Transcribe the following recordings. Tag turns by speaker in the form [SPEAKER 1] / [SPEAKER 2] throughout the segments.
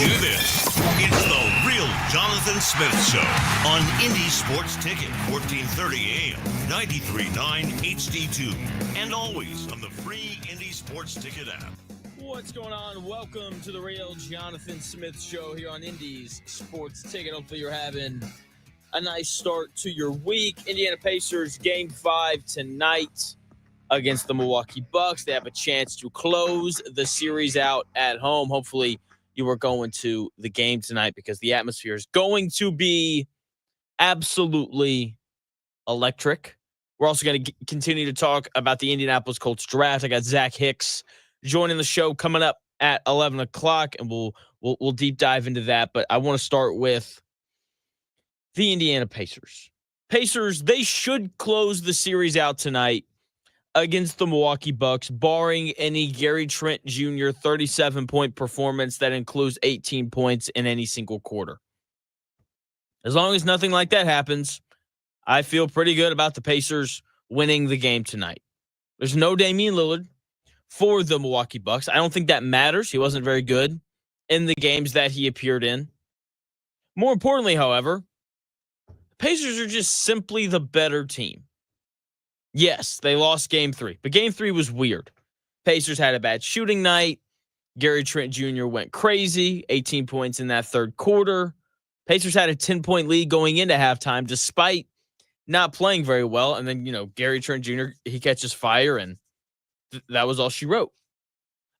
[SPEAKER 1] do this. It's the Real Jonathan Smith Show on Indy Sports Ticket, 1430 AM, 93.9 HD2, and always on the free Indy Sports Ticket app.
[SPEAKER 2] What's going on? Welcome to the Real Jonathan Smith Show here on Indy's Sports Ticket. Hopefully you're having a nice start to your week. Indiana Pacers Game 5 tonight against the Milwaukee Bucks. They have a chance to close the series out at home. Hopefully you are going to the game tonight because the atmosphere is going to be absolutely electric. We're also going to continue to talk about the Indianapolis Colts draft. I got Zach Hicks joining the show coming up at 11 o'clock, and we'll deep dive into that. But I want to start with the Indiana Pacers. Pacers, they should close the series out tonight against the Milwaukee Bucks, barring any Gary Trent Jr. 37-point performance that includes 18 points in any single quarter. As long as nothing like that happens, I feel pretty good about the Pacers winning the game tonight. There's no Damian Lillard for the Milwaukee Bucks. I don't think that matters. He wasn't very good in the games that he appeared in. More importantly, however, the Pacers are just simply the better team. Yes, they lost Game 3, but Game 3 was weird. Pacers had a bad shooting night. Gary Trent Jr. went crazy, 18 points in that third quarter. Pacers had a 10-point lead going into halftime despite not playing very well. And then, Gary Trent Jr., he catches fire, and that was all she wrote.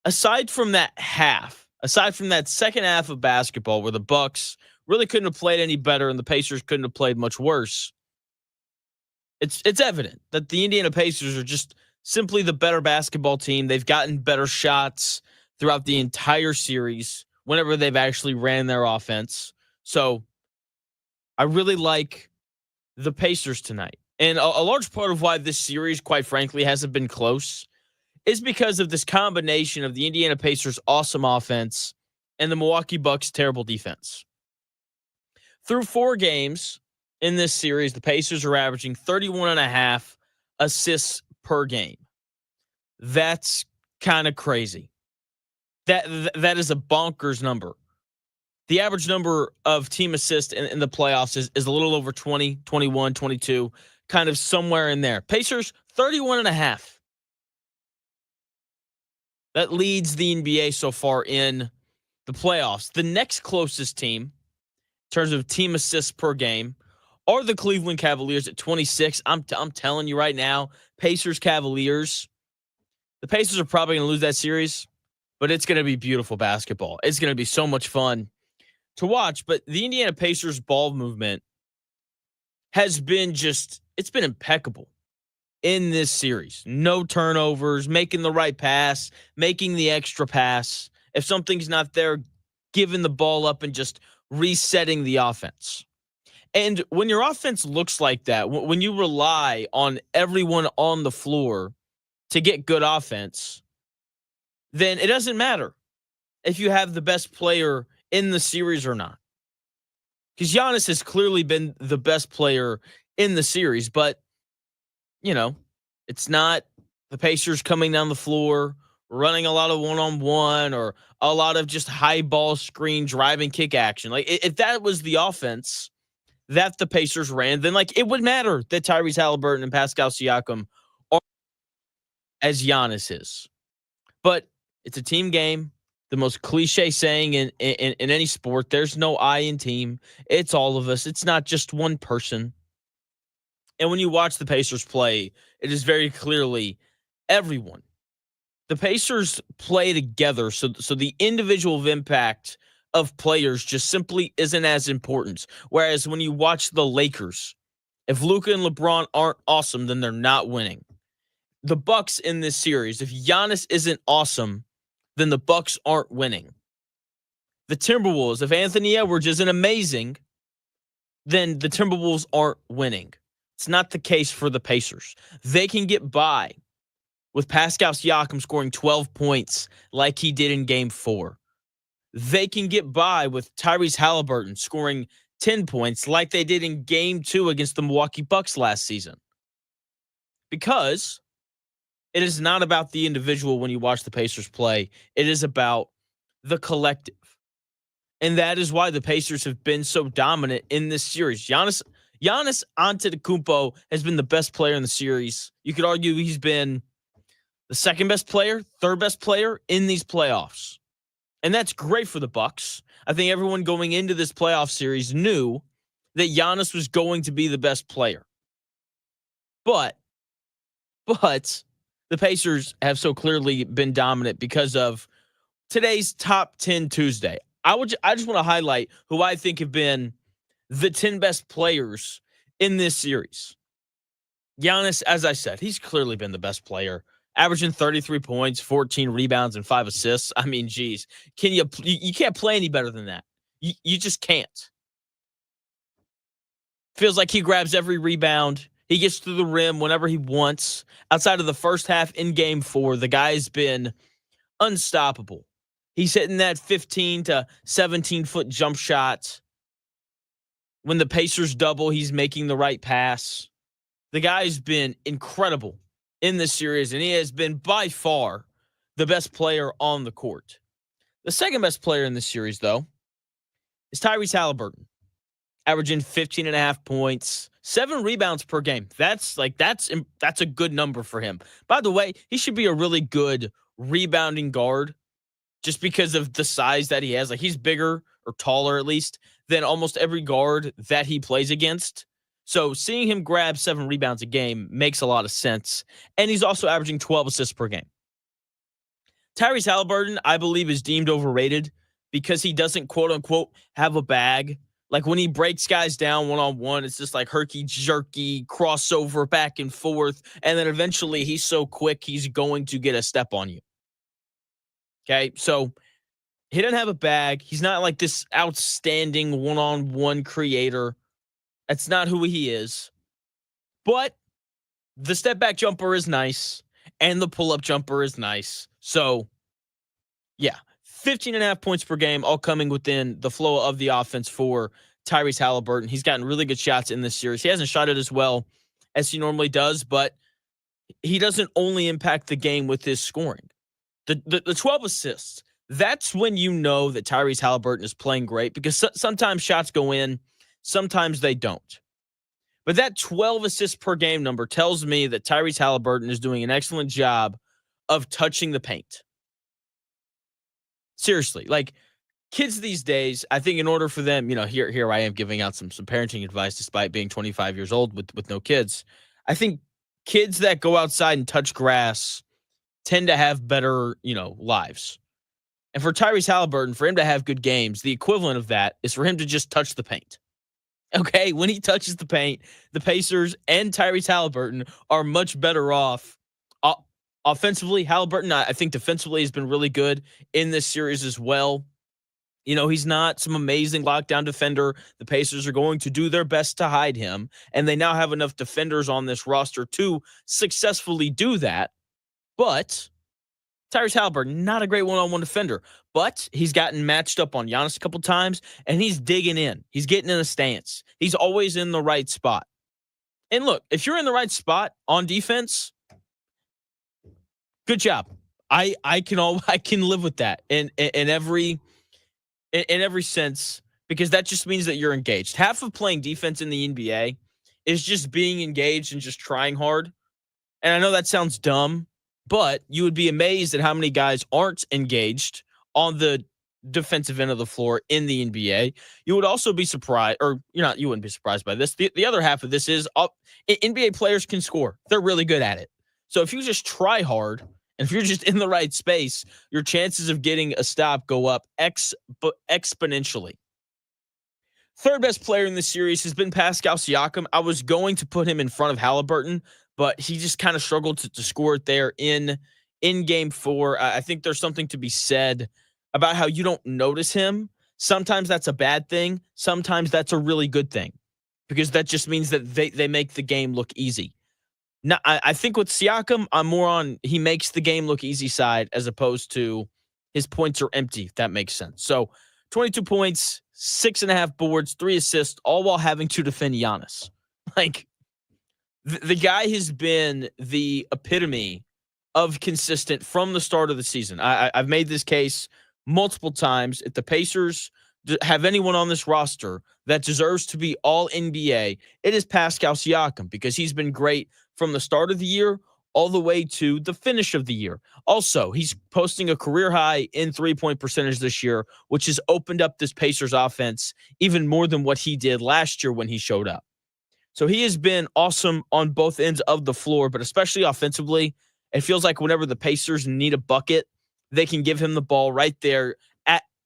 [SPEAKER 2] Aside from that second half of basketball where the Bucks really couldn't have played any better and the Pacers couldn't have played much worse, it's evident that the Indiana Pacers are just simply the better basketball team. They've gotten better shots throughout the entire series whenever they've actually ran their offense. So I really like the Pacers tonight. And a large part of why this series, quite frankly, hasn't been close is because of this combination of the Indiana Pacers' awesome offense and the Milwaukee Bucks' terrible defense. Through 4 games in this series, the Pacers are averaging 31.5 assists per game. That's kind of crazy. That is a bonkers number. The average number of team assists in the playoffs is a little over 20, 21, 22, kind of somewhere in there. Pacers, 31.5. That leads the NBA so far in the playoffs. The next closest team, in terms of team assists per game, are the Cleveland Cavaliers at 26. I'm telling you right now, Pacers, Cavaliers. The Pacers are probably going to lose that series, but it's going to be beautiful basketball. It's going to be so much fun to watch. But the Indiana Pacers ball movement has been it's been impeccable in this series. No turnovers, making the right pass, making the extra pass. If something's not there, giving the ball up and just resetting the offense. And when your offense looks like that, when you rely on everyone on the floor to get good offense, then it doesn't matter if you have the best player in the series or not. Because Giannis has clearly been the best player in the series, but, it's not the Pacers coming down the floor, running a lot of one-on-one or a lot of just high ball screen driving kick action. Like, if that was the offense that the Pacers ran, then it would matter that Tyrese Halliburton and Pascal Siakam are as Giannis is. But it's a team game. The most cliche saying in any sport, there's no I in team. It's all of us. It's not just one person. And when you watch the Pacers play, it is very clearly everyone. The Pacers play together, so the individual impact of players just simply isn't as important. Whereas when you watch the Lakers, if Luka and LeBron aren't awesome, then they're not winning. The Bucks in this series, if Giannis isn't awesome, then the Bucks aren't winning. The Timberwolves, if Anthony Edwards isn't amazing, then the Timberwolves aren't winning. It's not the case for the Pacers. They can get by with Pascal Siakam scoring 12 points like he did in Game 4. They can get by with Tyrese Halliburton scoring 10 points like they did in Game 2 against the Milwaukee Bucks last season. Because it is not about the individual when you watch the Pacers play. It is about the collective. And that is why the Pacers have been so dominant in this series. Giannis Antetokounmpo has been the best player in the series. You could argue he's been the second best player, third best player in these playoffs. And that's great for the Bucks. I think everyone going into this playoff series knew that Giannis was going to be the best player. But the Pacers have so clearly been dominant because of today's Top 10 Tuesday. I just want to highlight who I think have been the 10 best players in this series. Giannis, as I said, he's clearly been the best player, averaging 33 points, 14 rebounds, and 5 assists. I mean, geez, you can't play any better than that. You just can't. Feels like he grabs every rebound. He gets to the rim whenever he wants. Outside of the first half in Game 4, the guy's been unstoppable. He's hitting that 15 to 17-foot jump shot. When the Pacers double, he's making the right pass. The guy's been incredible in this series, and he has been by far the best player on the court. The second best player in this series, though, is Tyrese Haliburton, averaging 15.5 points, 7 rebounds per game. That's a good number for him. By the way, he should be a really good rebounding guard just because of the size that he has. Like, he's bigger or taller, at least, than almost every guard that he plays against. So seeing him grab 7 rebounds a game makes a lot of sense. And he's also averaging 12 assists per game. Tyrese Haliburton, I believe, is deemed overrated because he doesn't, quote-unquote, have a bag. Like, when he breaks guys down one-on-one, it's just like herky-jerky, crossover back and forth, and then eventually he's so quick he's going to get a step on you. Okay, so he doesn't have a bag. He's not like this outstanding one-on-one creator. That's not who he is. But the step-back jumper is nice, and the pull-up jumper is nice. So, yeah, 15.5 points per game, all coming within the flow of the offense for Tyrese Haliburton. He's gotten really good shots in this series. He hasn't shot it as well as he normally does, but he doesn't only impact the game with his scoring. The 12 assists, that's when you know that Tyrese Haliburton is playing great, because sometimes shots go in, sometimes they don't. But that 12 assists per game number tells me that Tyrese Haliburton is doing an excellent job of touching the paint. Seriously, like, kids these days, I think in order for them, here I am giving out some parenting advice despite being 25 years old with no kids. I think kids that go outside and touch grass tend to have better, lives. And for Tyrese Haliburton, for him to have good games, the equivalent of that is for him to just touch the paint. Okay, when he touches the paint, the Pacers and Tyrese Haliburton are much better off. Offensively, Haliburton, I think defensively, has been really good in this series as well. He's not some amazing lockdown defender. The Pacers are going to do their best to hide him, and they now have enough defenders on this roster to successfully do that. But Tyrese Haliburton, not a great one-on-one defender, but he's gotten matched up on Giannis a couple times, and he's digging in. He's getting in a stance. He's always in the right spot. And look, if you're in the right spot on defense, good job. I can live with that in every sense, because that just means that you're engaged. Half of playing defense in the NBA is just being engaged and just trying hard. And I know that sounds dumb, but you would be amazed at how many guys aren't engaged on the defensive end of the floor in the NBA. You would also be surprised, or you wouldn't be surprised by this. The other half of this is NBA players can score. They're really good at it. So if you just try hard, and if you're just in the right space, your chances of getting a stop go up exponentially. Third best player in this series has been Pascal Siakam. I was going to put him in front of Haliburton, but he just kind of struggled to score it there in Game 4. I think there's something to be said about how you don't notice him. Sometimes that's a bad thing. Sometimes that's a really good thing, because that just means that they make the game look easy. Now, I think with Siakam, I'm more on he makes the game look easy side as opposed to his points are empty, if that makes sense. So 22 points, 6.5 boards, 3 assists, all while having to defend Giannis. Like, the guy has been the epitome of consistent from the start of the season. I've made this case multiple times. If the Pacers have anyone on this roster that deserves to be all NBA, it is Pascal Siakam, because he's been great from the start of the year all the way to the finish of the year. Also, he's posting a career high in three-point percentage this year, which has opened up this Pacers offense even more than what he did last year when he showed up. So he has been awesome on both ends of the floor, but especially offensively. It feels like whenever the Pacers need a bucket, they can give him the ball right there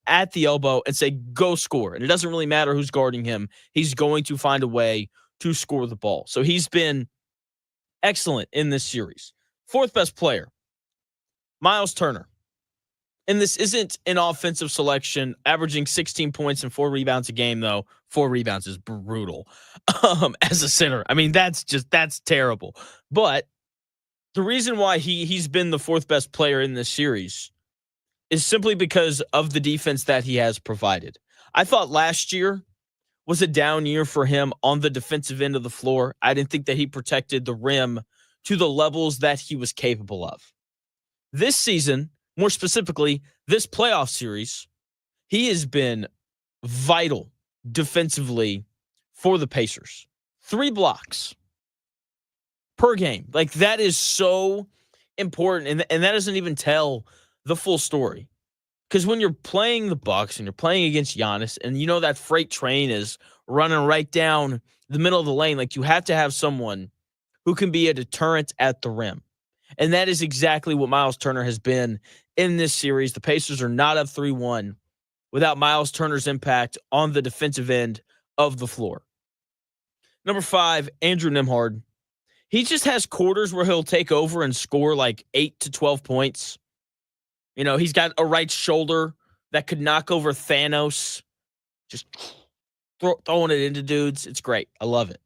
[SPEAKER 2] at the elbow and say, go score. And it doesn't really matter who's guarding him. He's going to find a way to score the ball. So he's been excellent in this series. Fourth best player, Miles Turner. And this isn't an offensive selection, averaging 16 points and 4 rebounds a game, though. 4 rebounds is brutal as a center. I mean, that's terrible. But the reason why he's been the fourth best player in this series is simply because of the defense that he has provided. I thought last year was a down year for him on the defensive end of the floor. I didn't think that he protected the rim to the levels that he was capable of. This season, more specifically, this playoff series, he has been vital defensively for the Pacers. 3 blocks per game. Like, that is so important, and that doesn't even tell the full story. Because when you're playing the Bucks and you're playing against Giannis, and you know that freight train is running right down the middle of the lane, like, you have to have someone who can be a deterrent at the rim. And that is exactly what Miles Turner has been in this series. The Pacers are not up 3-1 without Miles Turner's impact on the defensive end of the floor. Number 5, Andrew Nembhard. He just has quarters where he'll take over and score like 8 to 12 points. You know, he's got a right shoulder that could knock over Thanos. Just throwing it into dudes. It's great. I love it.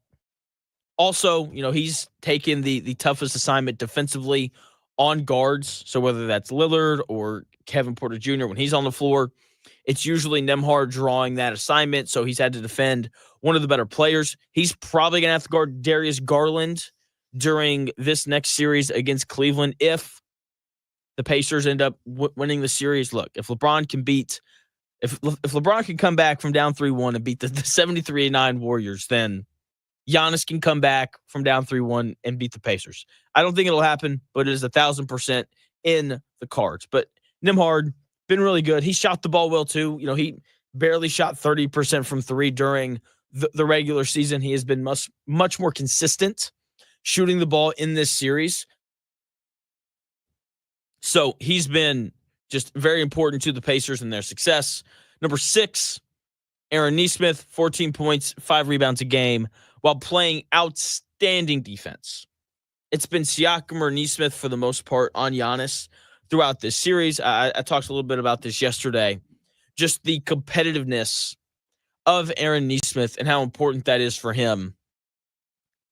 [SPEAKER 2] Also, you know, he's taken the toughest assignment defensively on guards. So whether that's Lillard or Kevin Porter Jr., when he's on the floor, it's usually Nembhard drawing that assignment. So he's had to defend one of the better players. He's probably going to have to guard Darius Garland during this next series against Cleveland if the Pacers end up winning the series. Look, if LeBron can come back from down 3-1 and beat the 73-9 Warriors, then Giannis can come back from down 3-1 and beat the Pacers. I don't think it'll happen, but it is 1,000% in the cards. But Nembhard, been really good. He shot the ball well too. You know, he barely shot 30% from 3 during the regular season. He has been much more consistent shooting the ball in this series. So he's been just very important to the Pacers and their success. Number 6, Aaron Nesmith, 14 points, 5 rebounds a game while playing outstanding defense. It's been Siakam or Nesmith for the most part on Giannis throughout this series. I talked a little bit about this yesterday. Just the competitiveness of Aaron Nesmith and how important that is for him,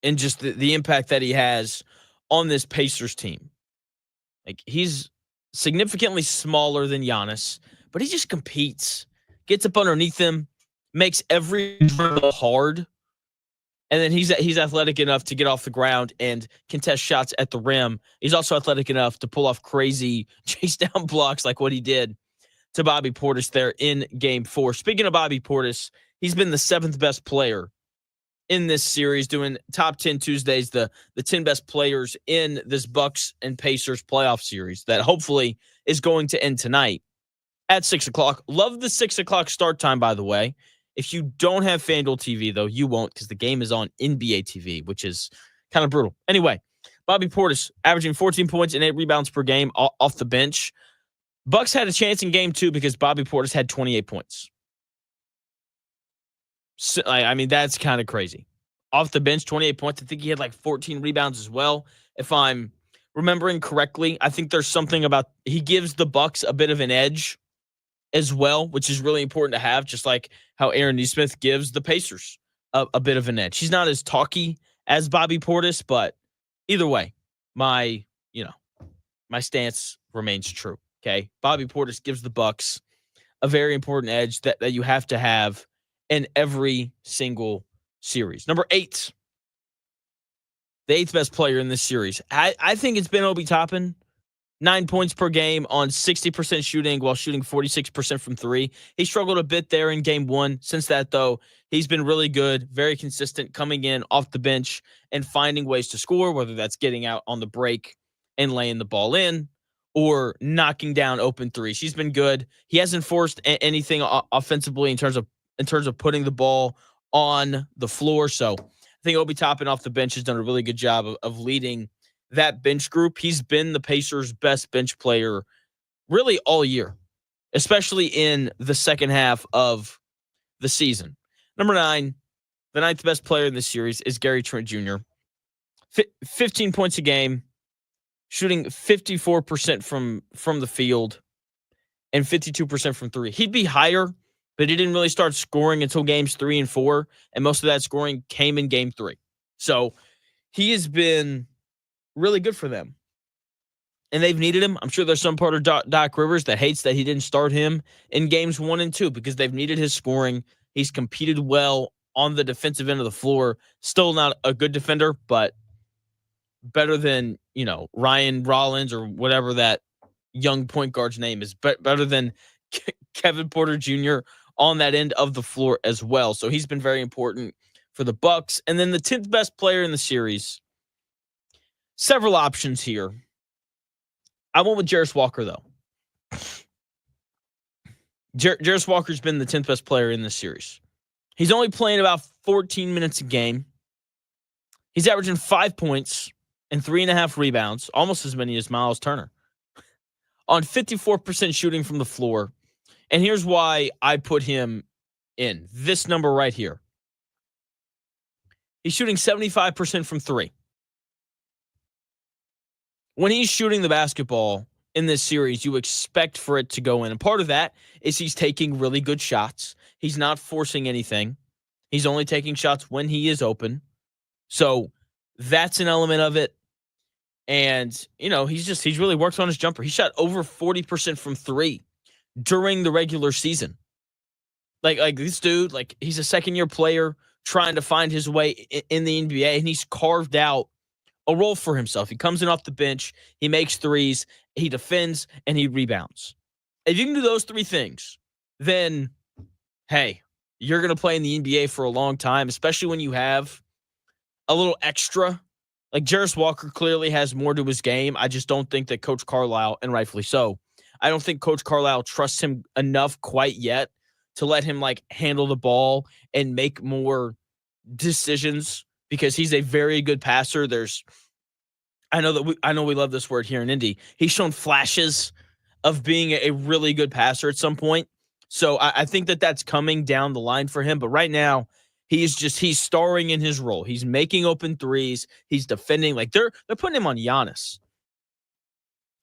[SPEAKER 2] and just the impact that he has on this Pacers team. Like, he's significantly smaller than Giannis, but he just competes, gets up underneath him, makes every dribble hard, and then he's athletic enough to get off the ground and contest shots at the rim. He's also athletic enough to pull off crazy chase down blocks like what he did to Bobby Portis there in Game 4. Speaking of Bobby Portis, he's been the 7th best player in this series, doing top 10 Tuesdays, the 10 best players in this Bucks and Pacers playoff series that hopefully is going to end tonight at 6 o'clock. Love the 6 o'clock start time, by the way. If you don't have FanDuel TV, though, you won't, because the game is on NBA TV, which is kind of brutal. Anyway, Bobby Portis averaging 14 points and 8 rebounds per game off the bench. Bucks had a chance in Game 2 because Bobby Portis had 28 points. So, I mean, that's kind of crazy. Off the bench, 28 points. I think he had like 14 rebounds as well, if I'm remembering correctly. I think there's something about he gives the Bucks a bit of an edge as well, which is really important to have, just like how Aaron Nesmith gives the Pacers a bit of an edge. He's not as talky as Bobby Portis, but either way, my stance remains true. Okay, Bobby Portis gives the Bucks a very important edge that you have to have in every single series. Number 8, the 8th best player in this series. I think it's been Obi Toppin. 9 points per game on 60% shooting while shooting 46% from three. He struggled a bit there in game one. Since that, though, he's been really good, very consistent, coming in off the bench and finding ways to score, whether that's getting out on the break and laying the ball in or knocking down open threes. He's been good. He hasn't forced anything offensively in terms of putting the ball on the floor. So I think Obi Toppin off the bench has done a really good job of leading that bench group. He's been the Pacers' best bench player really all year, especially in the second half of the season. Number 9, the ninth best player in this series is Gary Trent Jr. 15 points a game, shooting 54% from the field and 52% from three. He'd be higher, but he didn't really start scoring until games 3 and 4, and most of that scoring came in game 3. So he has been really good for them. And they've needed him. I'm sure there's some part of Doc Rivers that hates that he didn't start him in games 1 and 2 because they've needed his scoring. He's competed well on the defensive end of the floor. Still not a good defender, but better than, Ryan Rollins or whatever that young point guard's name is. Better than Kevin Porter Jr. on that end of the floor as well. So he's been very important for the Bucks. And then the 10th best player in the series. Several options here. I went with Jarris Walker, though. Jarris Walker's been the 10th best player in this series. He's only playing about 14 minutes a game. He's averaging 5 points and 3.5 rebounds, almost as many as Miles Turner, on 54% shooting from the floor. And here's why I put him in this number right here. He's shooting 75% from three. When he's shooting the basketball in this series, you expect for it to go in. And part of that is he's taking really good shots. He's not forcing anything. He's only taking shots when he is open. So that's an element of it. And, he's really worked on his jumper. He shot over 40% from three during the regular season. Like this dude, he's a second-year player trying to find his way in the NBA, and he's carved out a role for himself. He comes in off the bench, he makes threes, he defends, and he rebounds. If you can do those 3 things, then, hey, you're going to play in the NBA for a long time, especially when you have a little extra. Like Jarris Walker clearly has more to his game. I just don't think that Coach Carlisle, and rightfully so, I don't think Coach Carlisle trusts him enough quite yet to let him handle the ball and make more decisions, because he's a very good passer. I know we love this word here in Indy. He's shown flashes of being a really good passer at some point. So I think that that's coming down the line for him. But right now, he's starring in his role. He's making open threes. He's defending. They're putting him on Giannis.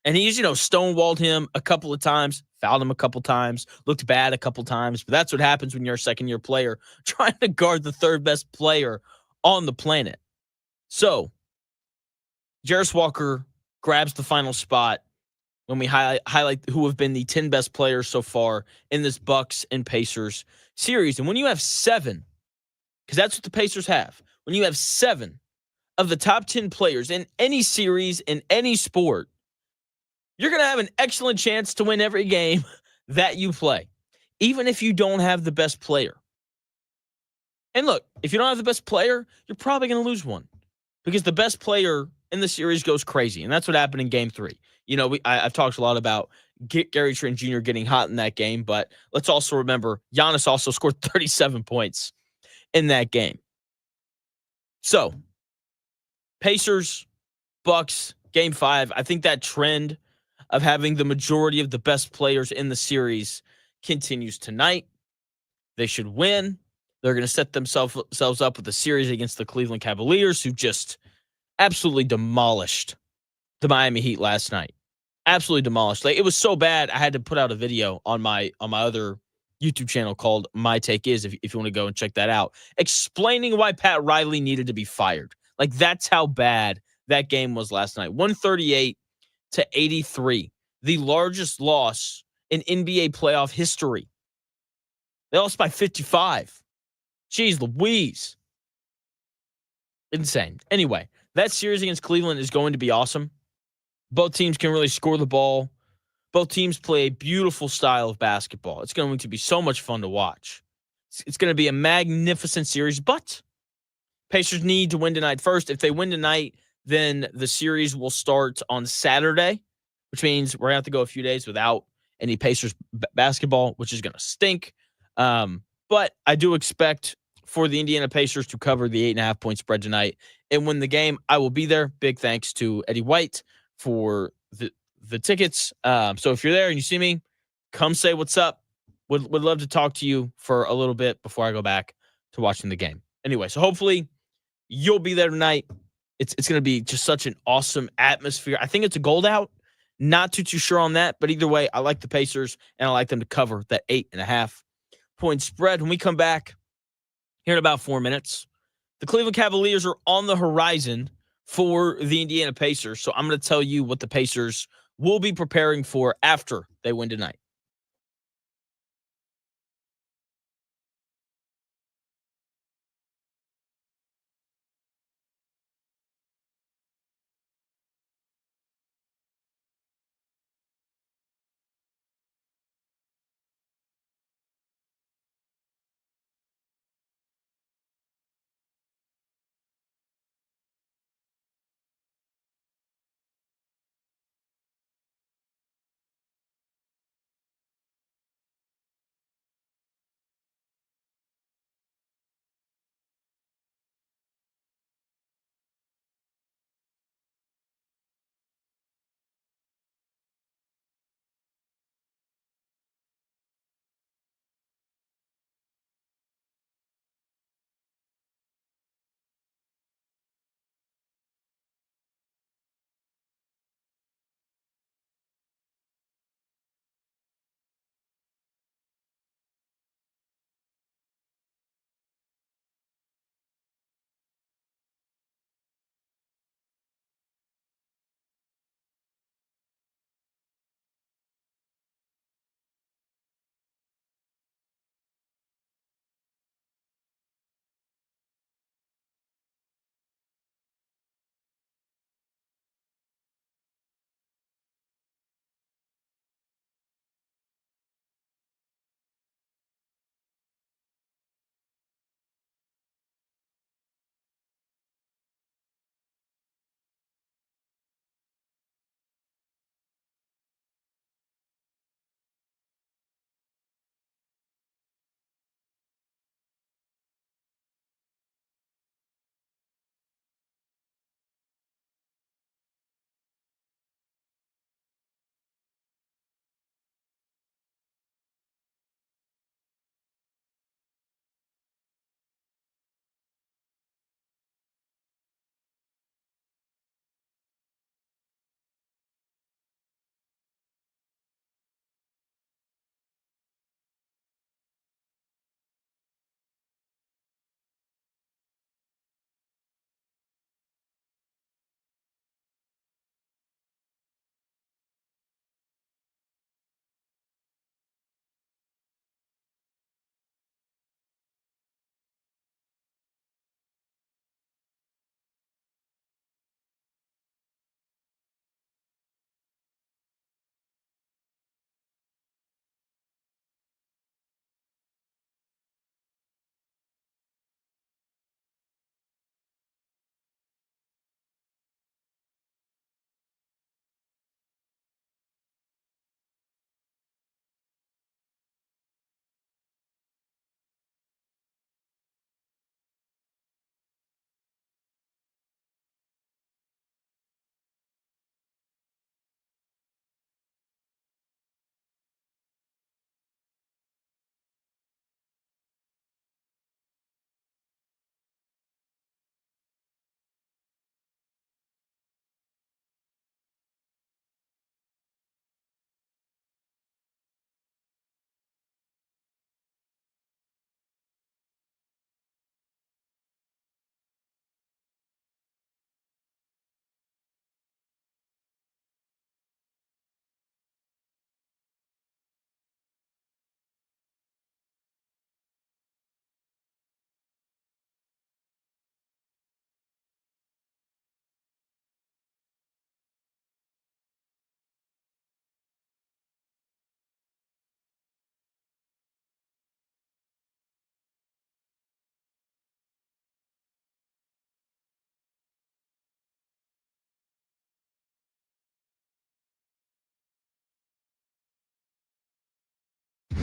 [SPEAKER 2] And he's, stonewalled him a couple of times, fouled him a couple times, looked bad a couple times. But that's what happens when you're a second-year player trying to guard the third best player on the planet. So Jarris Walker grabs the final spot when we highlight who have been the 10 best players so far in this Bucks and Pacers series. And when you have 7, because that's what the Pacers have, when you have 7 of the top 10 players in any series, in any sport, you're going to have an excellent chance to win every game that you play, even if you don't have the best player. And look, if you don't have the best player, you're probably going to lose one, because the best player in the series goes crazy. And that's what happened in game 3. I've talked a lot about Gary Trent Jr. getting hot in that game, but let's also remember Giannis also scored 37 points in that game. So, Pacers, Bucks, game 5, I think that trend of having the majority of the best players in the series continues tonight. They should win. They're going to set themselves up with a series against the Cleveland Cavaliers, who just absolutely demolished the Miami Heat last night. Absolutely demolished. It was so bad, I had to put out a video on my other YouTube channel called My Take Is, if you want to go and check that out, explaining why Pat Riley needed to be fired. That's how bad that game was last night. 138-83, the largest loss in NBA playoff history. They lost by 55. Jeez Louise. Insane. Anyway, that series against Cleveland is going to be awesome. Both teams can really score the ball. Both teams play a beautiful style of basketball. It's going to be so much fun to watch. It's going to be a magnificent series, but Pacers need to win tonight first. If they win tonight, then the series will start on Saturday, which means we're going to have to go a few days without any Pacers basketball, which is going to stink. But I do expect for the Indiana Pacers to cover the 8.5-point spread tonight and win the game. I will be there. Big thanks to Eddie White for the tickets. So if you're there and you see me, come say what's up. Would love to talk to you for a little bit before I go back to watching the game. Anyway, so hopefully you'll be there tonight. It's going to be just such an awesome atmosphere. I think it's a gold out. Not too sure on that, but either way, I like the Pacers and I like them to cover that 8.5-point spread. When we come back here in about 4 minutes, the Cleveland Cavaliers are on the horizon for the Indiana Pacers. So I'm going to tell you what the Pacers will be preparing for after they win tonight.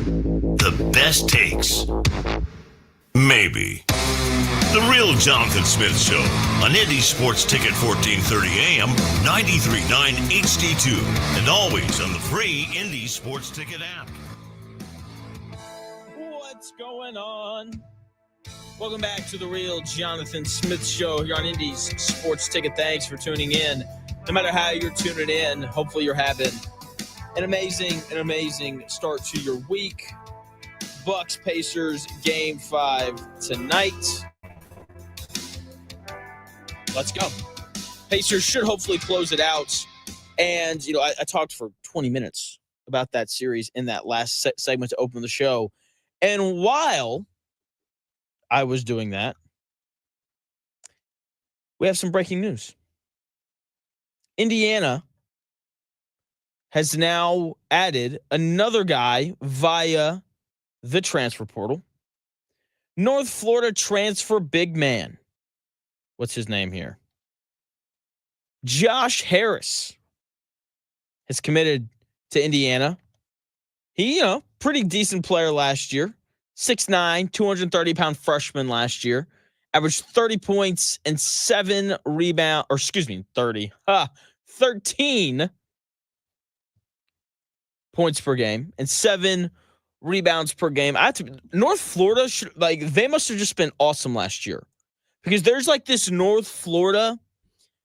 [SPEAKER 1] The best takes. Maybe. The Real Jonathan Smith Show on Indy Sports Ticket 1430 AM, 93.9 HD2, and always on the free Indy Sports Ticket app.
[SPEAKER 2] What's going on? Welcome back to the Real Jonathan Smith Show here on Indy's Sports Ticket. Thanks for tuning in. No matter how you're tuning in, hopefully you're having an amazing start to your week. Bucks Pacers Game 5 tonight. Let's go. Pacers should hopefully close it out. And, I talked for 20 minutes about that series in that last segment to open the show. And while I was doing that, we have some breaking news. Indiana has now added another guy via the transfer portal. North Florida transfer big man. What's his name here? Josh Harris has committed to Indiana. He, pretty decent player last year. 6'9", 230-pound freshman last year. Averaged 30 points and 13 points per game and 7 rebounds per game. North Florida, they must have just been awesome last year. Because there's this North Florida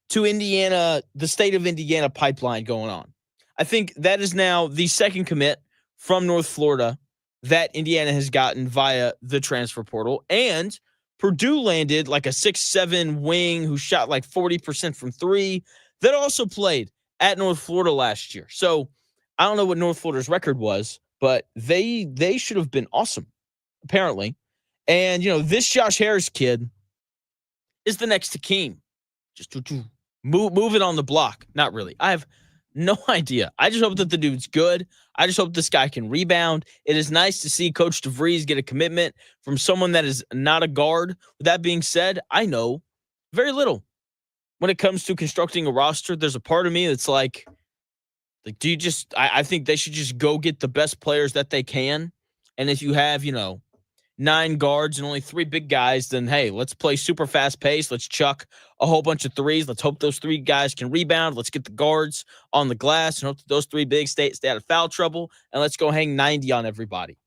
[SPEAKER 2] to Indiana, the state of Indiana pipeline going on. I think that is now the second commit from North Florida that Indiana has gotten via the transfer portal. And Purdue landed a 6'7" wing who shot 40% from three that also played at North Florida last year. So I don't know what North Florida's record was, but they should have been awesome, apparently. And, this Josh Harris kid is the next Hakeem. Just to move it on the block. Not really. I have no idea. I just hope that the dude's good. I just hope this guy can rebound. It is nice to see Coach DeVries get a commitment from someone that is not a guard. With that being said, I know very little when it comes to constructing a roster. There's a part of me that's do you just, I think they should just go get the best players that they can. And if you have, 9 guards and only 3 big guys, then, hey, let's play super fast pace. Let's chuck a whole bunch of threes. Let's hope those 3 guys can rebound. Let's get the guards on the glass and hope that those 3 bigs stay out of foul trouble. And let's go hang 90 on everybody.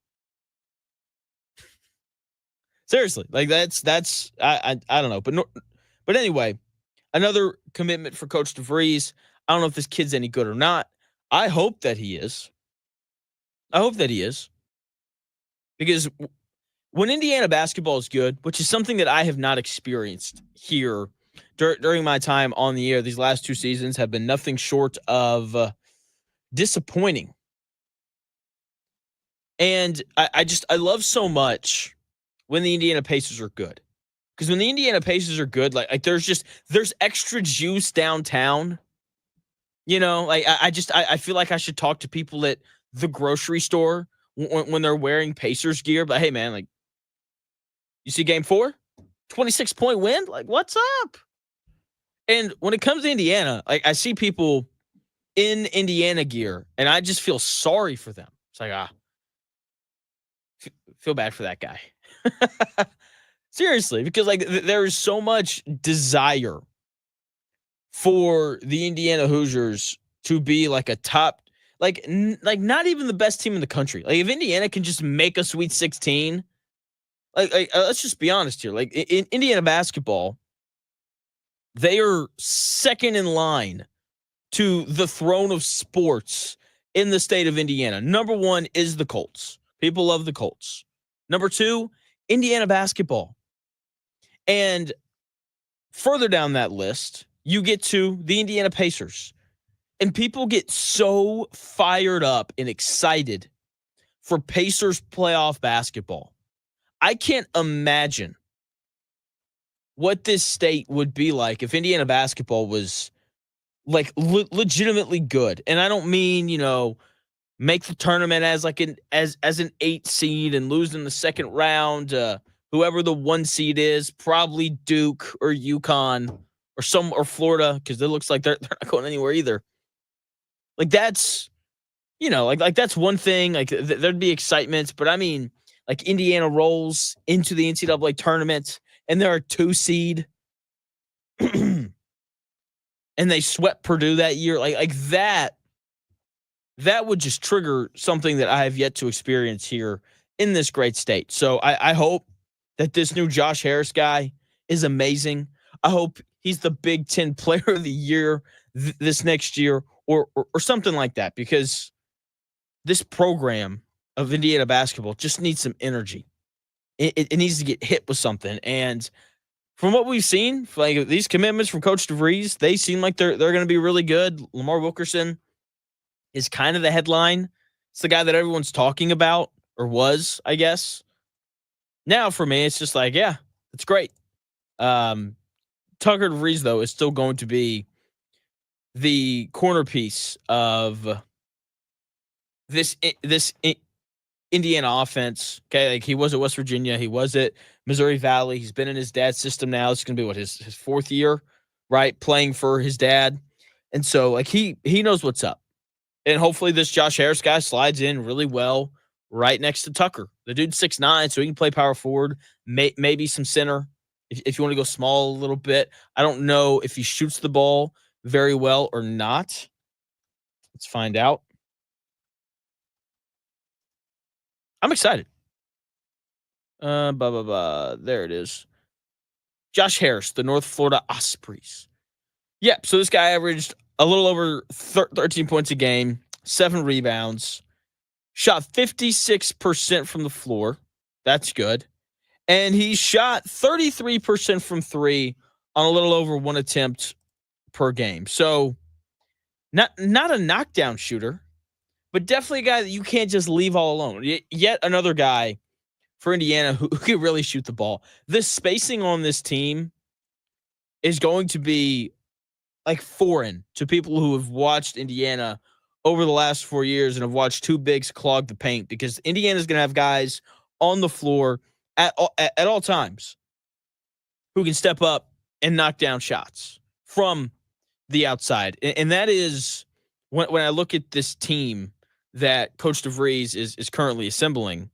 [SPEAKER 2] Seriously, that's I don't know. But anyway, another commitment for Coach DeVries. I don't know if this kid's any good or not. I hope that he is. Because when Indiana basketball is good, which is something that I have not experienced here during my time on the air, these last 2 seasons have been nothing short of disappointing. And I love so much when the Indiana Pacers are good. Because when the Indiana Pacers are good, there's extra juice downtown. I feel like I should talk to people at the grocery store when they're wearing Pacers gear. But hey, man, you see game 4? 26-point win? What's up? And when it comes to Indiana, I see people in Indiana gear, and I just feel sorry for them. It's feel bad for that guy. Seriously, because there is so much desire for the Indiana Hoosiers to be a top, not even the best team in the country. If Indiana can just make a Sweet 16, let's just be honest here. In Indiana basketball, they are second in line to the throne of sports in the state of Indiana. Number 1 is the Colts. People love the Colts. Number 2, Indiana basketball. And further down that list, you get to the Indiana Pacers. And people get so fired up and excited for Pacers playoff basketball. I can't imagine what this state would be like if Indiana basketball was legitimately good. And I don't mean, make the tournament as an 8 seed and lose in the second round. Whoever the 1 seed is, probably Duke or UConn or Florida, because it looks like they're not going anywhere either. That's, like that's one thing. Like there'd be excitement, but I mean, like Indiana rolls into the NCAA tournament and they're a 2 seed, and they swept Purdue that year. Like that. That would just trigger something that I have yet to experience here in this great state. So I hope that this new Josh Harris guy is amazing. I hope he's the Big Ten Player of the Year this next year, or something like that, because this program of Indiana basketball just needs some energy. It needs to get hit with something. And from what we've seen, like these commitments from Coach DeVries, they seem like they're going to be really good. Lamar Wilkerson is kind of the headline. It's the guy that everyone's talking about, or was, I guess. Now for me, it's just like, yeah, it's great. Um, Tucker DeVries, though, is still going to be the corner piece of this Indiana offense. Okay, like he was at West Virginia, he was at Missouri Valley. He's been in his dad's system now. It's going to be his fourth year, right, playing for his dad, and so like he knows what's up. And hopefully this Josh Harris guy slides in really well right next to Tucker. The dude's 6'9", so he can play power forward, maybe some center if you want to go small a little bit. I don't know if he shoots the ball very well or not. Let's find out. I'm excited. There it is. Josh Harris, the North Florida Ospreys. Yeah, so this guy averaged a little over 13 points a game, 7 rebounds, shot 56% from the floor. That's good. And he shot 33% from 3 on a little over 1 attempt per game. So not a knockdown shooter, but definitely a guy that you can't just leave all alone. Yet another guy for Indiana who can really shoot the ball. The spacing on this team is going to be like foreign to people who have watched Indiana over the last 4 years and have watched two bigs clog the paint, because Indiana's going to have guys on the floor at all times who can step up and knock down shots from the outside. And that is when I look at this team that Coach DeVries is currently assembling,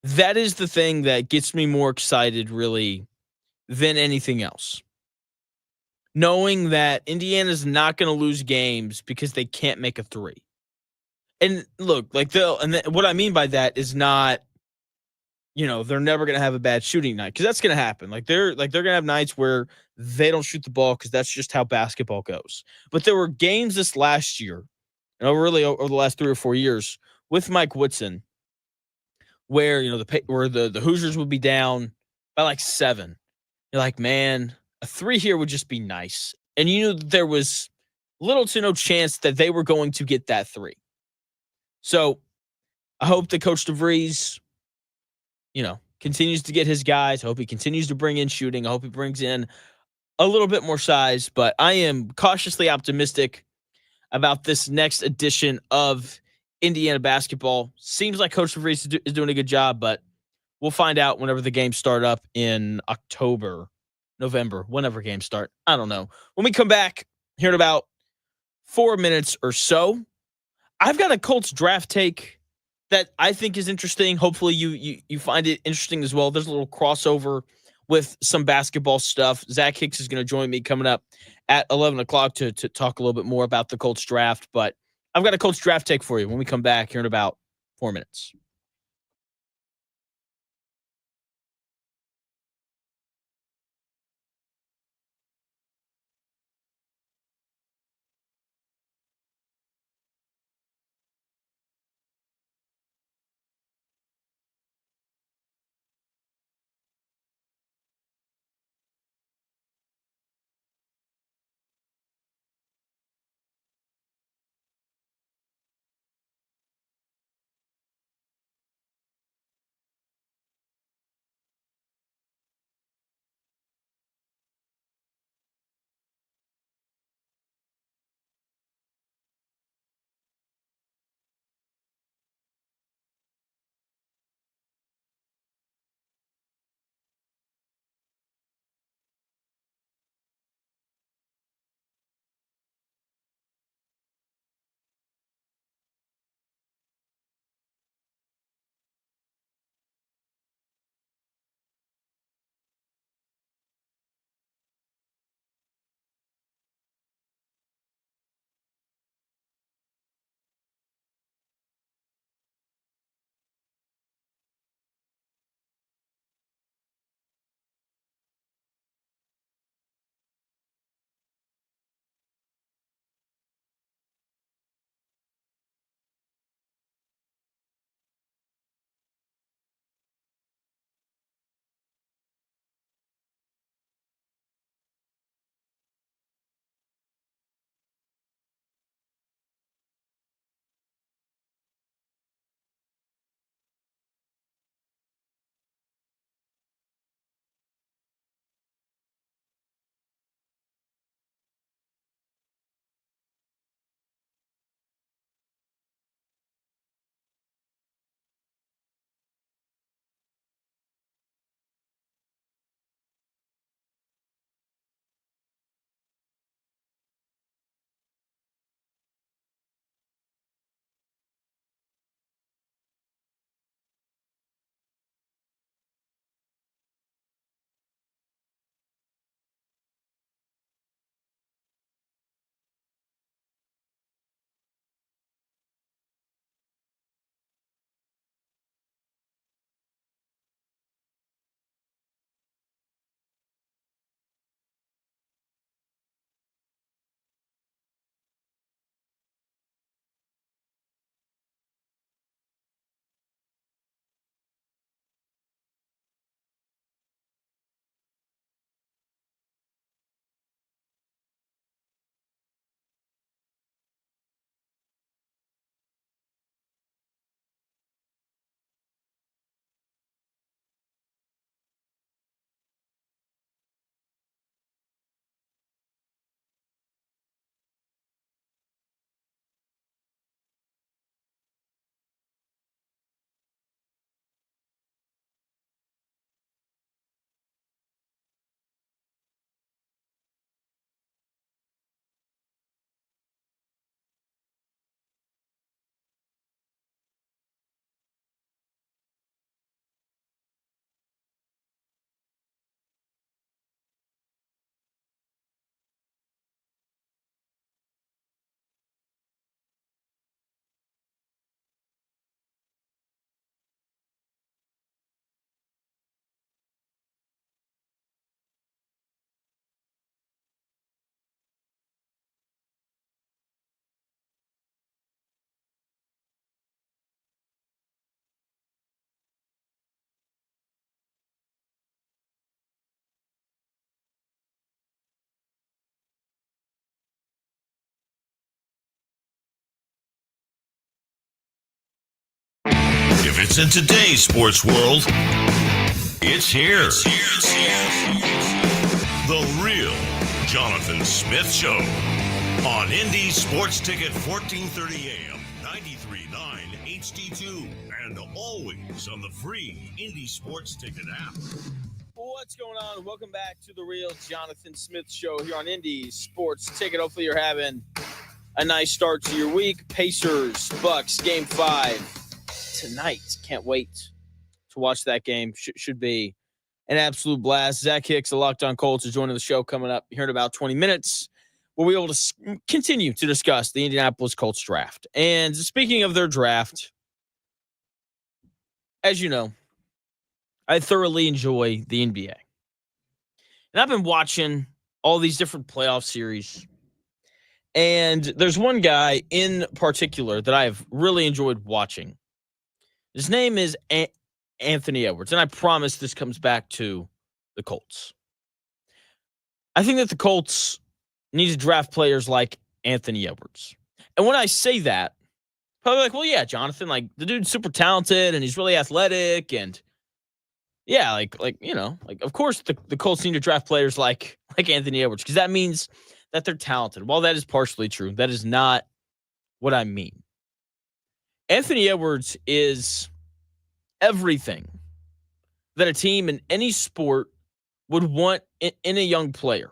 [SPEAKER 2] that is the thing that gets me more excited really than anything else. Knowing that Indiana's not going to lose games because they can't make a three. And look, like what I mean by that is not, they're never going to have a bad shooting night, because that's going to happen. They're going to have nights where they don't shoot the ball, because that's just how basketball goes. But there were games this last year, and really over the last 3 or 4 years with Mike Woodson, where the Hoosiers would be down by like 7. You're like, man, a 3 here would just be nice. And you knew that there was little to no chance that they were going to get that 3. So I hope that Coach DeVries, continues to get his guys. I hope he continues to bring in shooting. I hope he brings in a little bit more size. But I am cautiously optimistic about this next edition of Indiana basketball. Seems like Coach DeVries is doing a good job, but we'll find out whenever the games start up in October, November, whenever games start. I don't know. When we come back here in about 4 minutes or so, I've got a Colts draft take that I think is interesting. Hopefully you find it interesting as well. There's a little crossover with some basketball stuff. Zach Hicks is going to join me coming up at 11 o'clock to talk a little bit more about the Colts draft. But I've got a Colts draft take for you when we come back here in about 4 minutes.
[SPEAKER 1] If it's in today's sports world, it's here. The real Jonathan Smith Show on Indy Sports Ticket 1430 AM, 93.9 HD2, and always on the free Indy Sports Ticket app.
[SPEAKER 2] What's going on? Welcome back to the real Jonathan Smith Show here on Indy Sports Ticket. Hopefully you're having a nice start to your week. Pacers, Bucks, Game 5 tonight. Can't wait to watch that game. Should be an absolute blast. Zach Hicks, the Locked On Colts, is joining the show coming up here in about 20 minutes. We'll be able to continue to discuss the Indianapolis Colts draft. And speaking of their draft, as you know, I thoroughly enjoy the NBA. And I've been watching all these different playoff series. And there's one guy in particular that I've really enjoyed watching. His name is Anthony Edwards. And I promise this comes back to the Colts. I think that the Colts need to draft players like Anthony Edwards. And when I say that, probably like, well, yeah, Jonathan, like the dude's super talented and he's really athletic and yeah, like of course the Colts need to draft players like Anthony Edwards because that means that they're talented. While that is partially true, that is not what I mean. Anthony Edwards is everything that a team in any sport would want in a young player.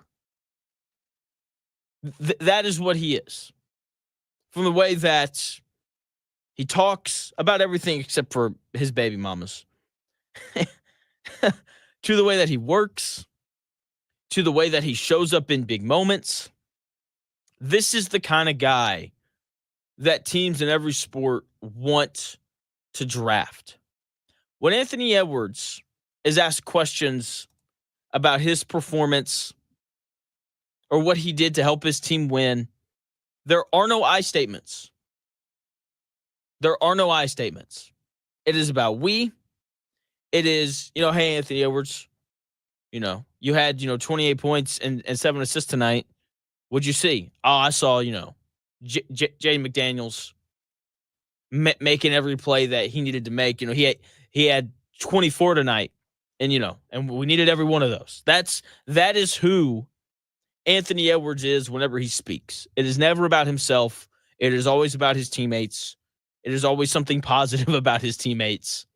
[SPEAKER 2] That is what he is. From the way that he talks about everything except for his baby mamas. To the way that he works, to the way that he shows up in big moments. This is the kind of guy that teams in every sport want to draft. When Anthony Edwards is asked questions about his performance or what he did to help his team win, there are no I statements. There are no I statements. It is about we. It is, hey, Anthony Edwards, you had, 28 points and 7 assists tonight. What'd you see? Oh, I saw, Jay McDaniels making every play that he needed to make. He had 24 tonight, and we needed every one of those. That is who Anthony Edwards is whenever he speaks. It is never about himself. It is always about his teammates. It is always something positive about his teammates.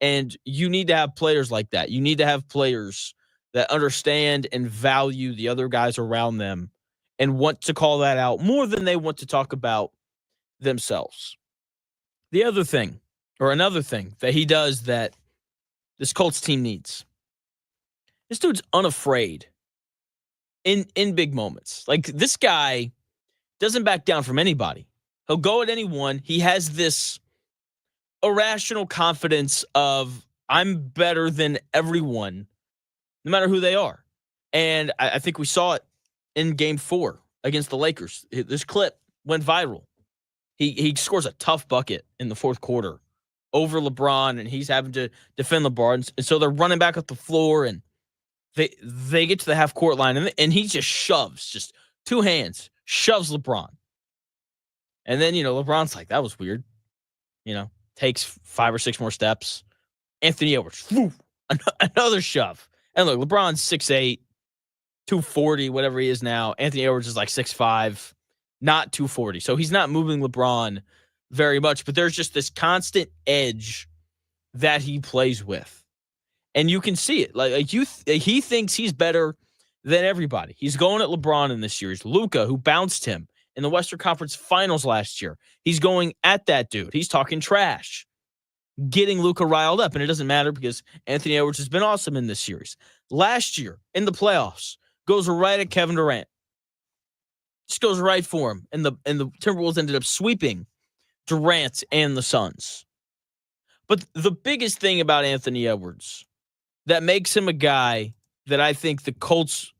[SPEAKER 2] And you need to have players like that. You need to have players that understand and value the other guys around them and want to call that out more than they want to talk about themselves. The other thing, or another thing that he does that this Colts team needs, this dude's unafraid in big moments. Like, this guy doesn't back down from anybody. He'll go at anyone. He has this irrational confidence of, I'm better than everyone, no matter who they are. And I think we saw it in Game 4 against the Lakers. This clip went viral. He scores a tough bucket in the fourth quarter over LeBron, and he's having to defend LeBron. And so they're running back up the floor, and they get to the half-court line, and he just shoves, just two hands, shoves LeBron. And then, LeBron's like, that was weird. Takes 5 or 6 more steps. Anthony Edwards, another shove. And look, LeBron's 6'8", 240, whatever he is now. Anthony Edwards is like 6'5", not 240. So he's not moving LeBron very much, but there's just this constant edge that he plays with. And you can see it. He thinks he's better than everybody. He's going at LeBron in this series. Luka, who bounced him in the Western Conference Finals last year, he's going at that dude. He's talking trash, getting Luka riled up. And it doesn't matter because Anthony Edwards has been awesome in this series. Last year in the playoffs, goes right at Kevin Durant. Just goes right for him. And the Timberwolves ended up sweeping Durant and the Suns. But the biggest thing about Anthony Edwards that makes him a guy that I think the Colts,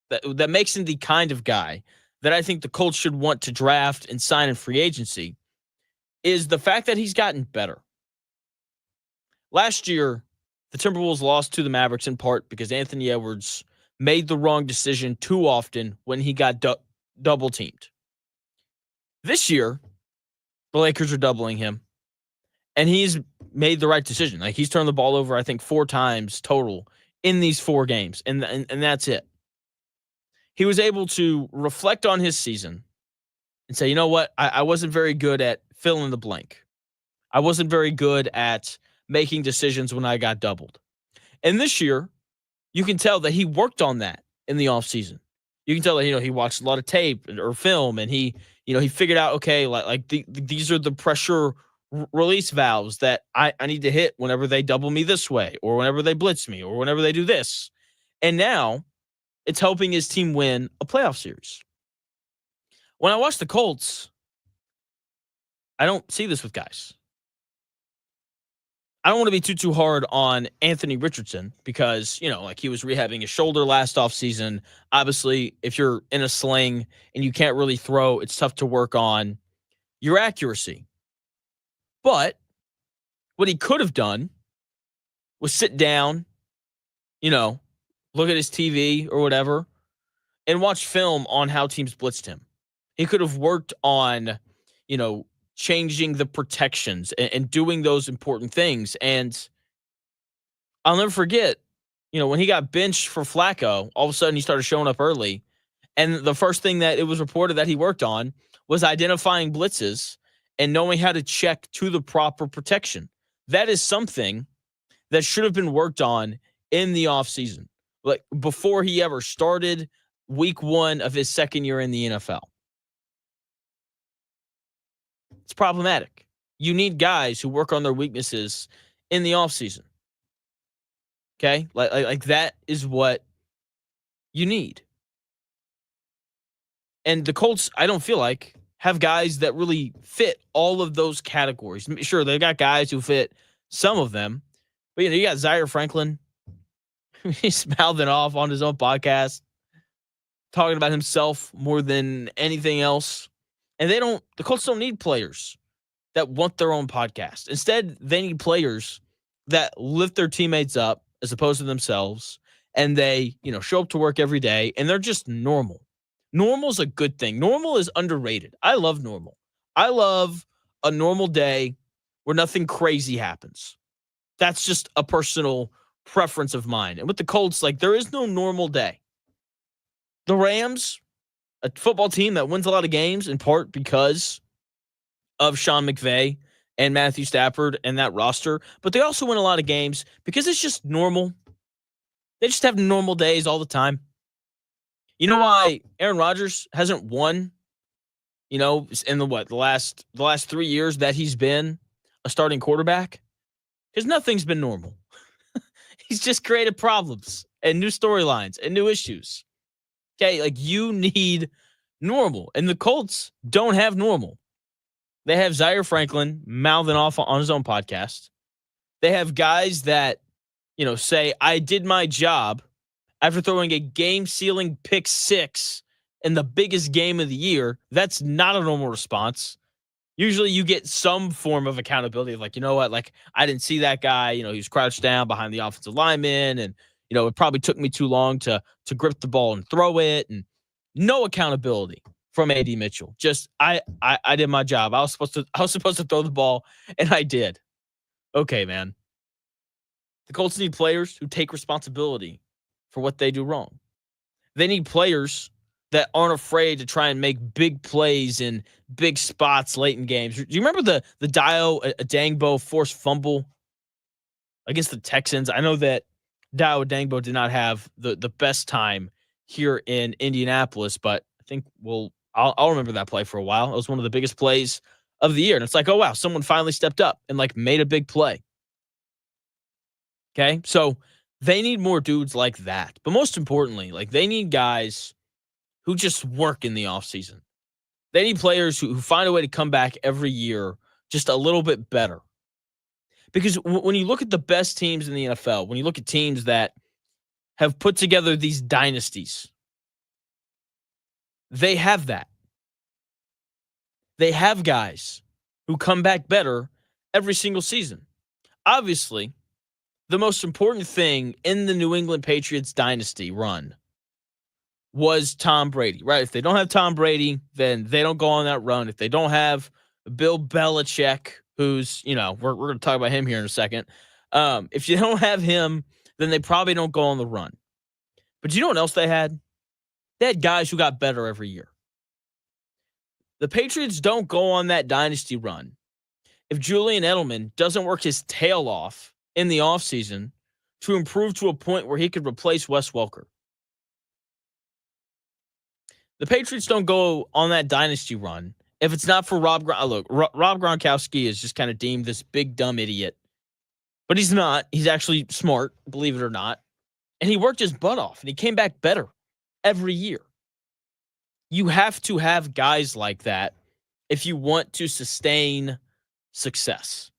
[SPEAKER 2] that makes him the kind of guy that I think the Colts should want to draft and sign in free agency, is the fact that he's gotten better. Last year, the Timberwolves lost to the Mavericks in part because Anthony Edwards made the wrong decision too often when he got double teamed. This year, the Lakers are doubling him, and he's made the right decision. Like, he's turned the ball over, I think, 4 times total in these 4 games, and that's it. He was able to reflect on his season and say, you know what? I wasn't very good at fill in the blank. I wasn't very good at making decisions when I got doubled. And this year, you can tell that he worked on that in the offseason. You can tell that, he watched a lot of tape or film, and he figured out, okay, these are the pressure release valves that I need to hit whenever they double me this way, or whenever they blitz me, or whenever they do this. And now it's helping his team win a playoff series. When I watch the Colts, I don't see this with guys. I don't want to be too hard on Anthony Richardson because, he was rehabbing his shoulder last offseason. Obviously, if you're in a sling and you can't really throw, it's tough to work on your accuracy. But what he could have done was sit down, look at his TV or whatever, and watch film on how teams blitzed him. He could have worked on, changing the protections and doing those important things. And I'll never forget, when he got benched for Flacco, all of a sudden he started showing up early. And the first thing that it was reported that he worked on was identifying blitzes and knowing how to check to the proper protection. That is something that should have been worked on in the offseason, like before he ever started week 1 of his second year in the NFL. It's problematic. You need guys who work on their weaknesses in the offseason. Okay? Like that is what you need. And the Colts, I don't feel like, have guys that really fit all of those categories. Sure, they've got guys who fit some of them. But, you got Zaire Franklin. He's mouthing off on his own podcast, talking about himself more than anything else. And the Colts don't need players that want their own podcast. Instead, they need players that lift their teammates up as opposed to themselves. And they, show up to work every day and they're just normal. Normal's a good thing. Normal is underrated. I love normal. I love a normal day where nothing crazy happens. That's just a personal preference of mine. And with the Colts, there is no normal day. The Rams, a football team that wins a lot of games in part because of Sean McVay and Matthew Stafford and that roster, but they also win a lot of games because it's just normal. They just have normal days all the time. You know why Aaron Rodgers hasn't won, in the last 3 years that he's been a starting quarterback? Because nothing's been normal. He's just created problems and new storylines and new issues. Okay, you need normal. And the Colts don't have normal. They have Zaire Franklin mouthing off on his own podcast. They have guys that, say, I did my job after throwing a game-sealing pick 6 in the biggest game of the year. That's not a normal response. Usually you get some form of accountability of you know what, I didn't see that guy. He was crouched down behind the offensive lineman, and, it probably took me too long to grip the ball and throw it, and no accountability from A.D. Mitchell. Just I did my job. I was supposed to throw the ball, and I did. Okay, man. The Colts need players who take responsibility for what they do wrong. They need players that aren't afraid to try and make big plays in big spots late in games. Do you remember the Dio Adangbo forced fumble against the Texans? I know that Dio Adangbo did not have the best time here in Indianapolis, but I think I'll remember that play for a while. It was one of the biggest plays of the year. And it's oh, wow, someone finally stepped up and made a big play. Okay, so they need more dudes like that. But most importantly, they need guys who just work in the offseason. They need players who find a way to come back every year just a little bit better. Because when you look at the best teams in the NFL, when you look at teams that have put together these dynasties, they have that. They have guys who come back better every single season. Obviously, the most important thing in the New England Patriots dynasty run was Tom Brady, right? If they don't have Tom Brady, then they don't go on that run. If they don't have Bill Belichick, who's, we're going to talk about him here in a second. If you don't have him, then they probably don't go on the run. But you know what else they had? They had guys who got better every year. The Patriots don't go on that dynasty run if Julian Edelman doesn't work his tail off in the offseason to improve to a point where he could replace Wes Welker. The Patriots don't go on that dynasty run if it's not for Rob Gronkowski is just kind of deemed this big, dumb idiot. But he's not. He's actually smart, believe it or not. And he worked his butt off, and he came back better every year. You have to have guys like that if you want to sustain success.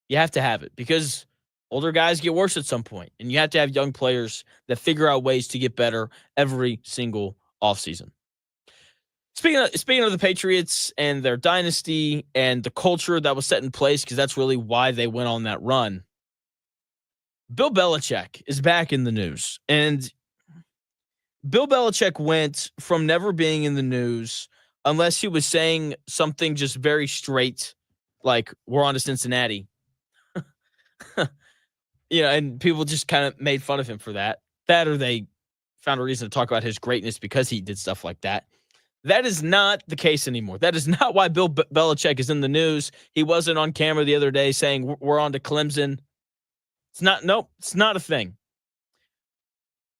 [SPEAKER 2] You have to have it because older guys get worse at some point, and you have to have young players that figure out ways to get better every single offseason. Speaking of the Patriots and their dynasty and the culture that was set in place, because that's really why they went on that run, Bill Belichick is back in the news. And Bill Belichick went from never being in the news unless he was saying something just very straight, like, we're on to Cincinnati. And people just kind of made fun of him for that. That or they found a reason to talk about his greatness because he did stuff like that. That is not the case anymore. That is not why Bill Belichick is in the news. He wasn't on camera the other day saying we're on to Clemson. It's not a thing.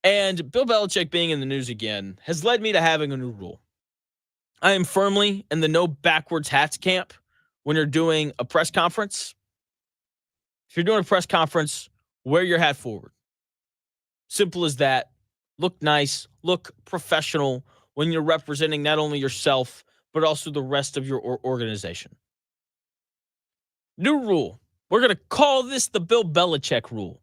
[SPEAKER 2] And Bill Belichick being in the news again has led me to having a new rule. I am firmly in the no backwards hats camp when you're doing a press conference. If you're doing a press conference, wear your hat forward. Simple as that. Look nice. Look professional when you're representing not only yourself, but also the rest of your organization. New rule. We're going to call this the Bill Belichick rule.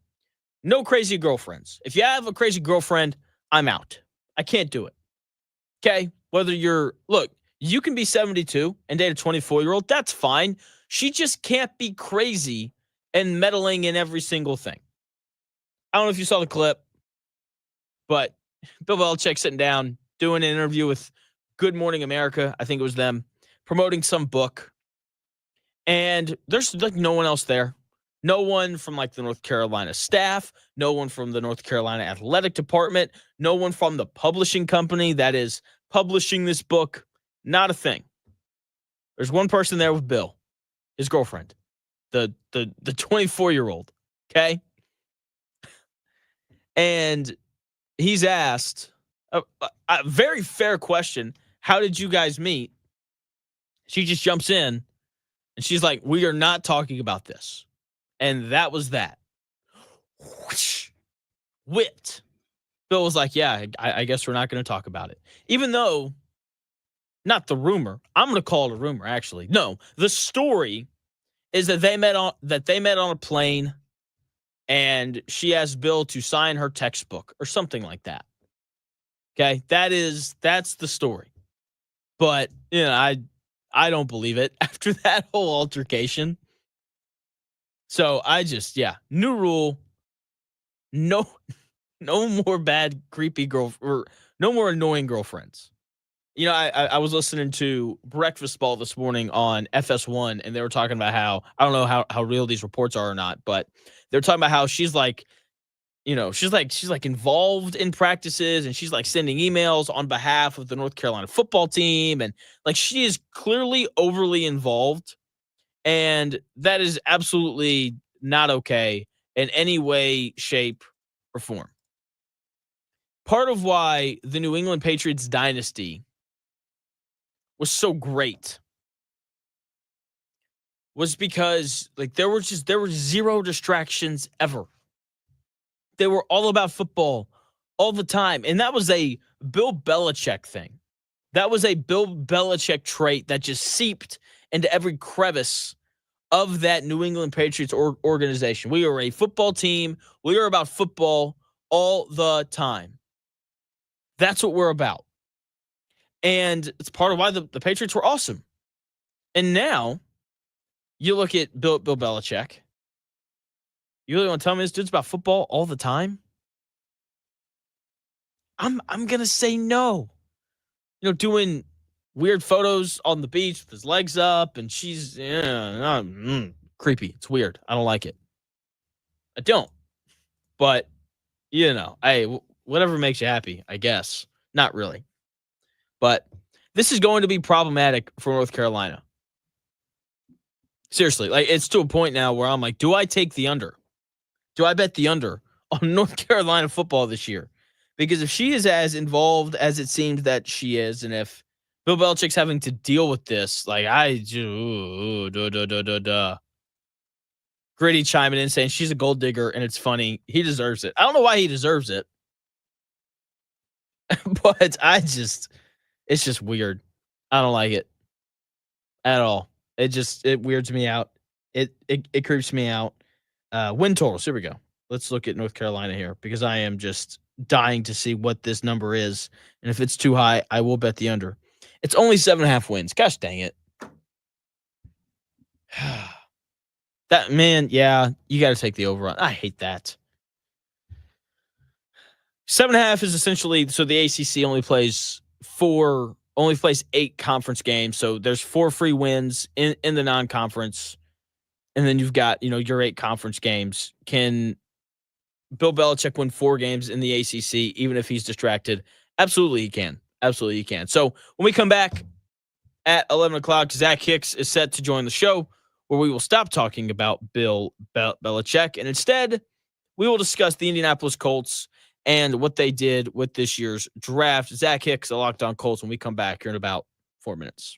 [SPEAKER 2] No crazy girlfriends. If you have a crazy girlfriend, I'm out. I can't do it. Okay? You can be 72 and date a 24-year-old. That's fine. She just can't be crazy and meddling in every single thing. I don't know if you saw the clip, but Bill Belichick sitting down, doing an interview with Good Morning America. I think it was them promoting some book. And there's no one else there. No one from the North Carolina staff, no one from the North Carolina athletic department, no one from the publishing company that is publishing this book. Not a thing. There's one person there with Bill, his girlfriend, the 24-year-old, okay? And he's asked a very fair question. How did you guys meet? She just jumps in and she's like, we are not talking about this. And that was that. Whoosh, whipped. Bill was like, yeah, I guess we're not going to talk about it. Even though, not the rumor. I'm going to call it a rumor, actually. No, the story is that they met on a plane and she asked Bill to sign her textbook or something like that. Okay, that's the story. But, I don't believe it after that whole altercation. So new rule. No more bad, creepy or no more annoying girlfriends. I was listening to Breakfast Ball this morning on FS1, and they were talking about how, I don't know how real these reports are or not, but they're talking about how she's involved in practices, and she's sending emails on behalf of the North Carolina football team, and she is clearly overly involved. And that is absolutely not okay in any way, shape, or form. Part of why the New England Patriots dynasty was so great was because there were zero distractions ever. They were all about football all the time. And that was a Bill Belichick thing. That was a Bill Belichick trait that just seeped into every crevice of that New England Patriots organization. We are a football team. We are about football all the time. That's what we're about. And it's part of why the Patriots were awesome. And now you look at Bill Belichick. You really want to tell me this dude's about football all the time? I'm going to say no. Doing weird photos on the beach with his legs up, and she's creepy. It's weird. I don't like it. I don't. But, hey, whatever makes you happy, I guess. Not really. But this is going to be problematic for North Carolina. Seriously, like it's to a point now where I'm like, do I take the under? Do I bet the under on North Carolina football this year? Because if she is as involved as it seems that she is, and if Bill Belichick's having to deal with this, like Gritty chiming in saying she's a gold digger and it's funny. He deserves it. I don't know why he deserves it, but it's just weird. I don't like it at all. It weirds me out. It creeps me out. Win totals. Here we go. Let's look at North Carolina here because I am just dying to see what this number is. And if it's too high, I will bet the under. It's only 7.5 wins. Gosh dang it. That man, yeah, you got to take the over on. I hate that. 7.5 is essentially so the ACC only plays 8 conference games. So there's 4 free wins in the non-conference. And then you've got, your 8 conference games. Can Bill Belichick win 4 games in the ACC, even if he's distracted? Absolutely, he can. Absolutely, he can. So when we come back at 11 o'clock, Zach Hicks is set to join the show where we will stop talking about Bill Belichick. And instead, we will discuss the Indianapolis Colts and what they did with this year's draft. Zach Hicks, a Locked On Colts, when we come back here in about 4 minutes.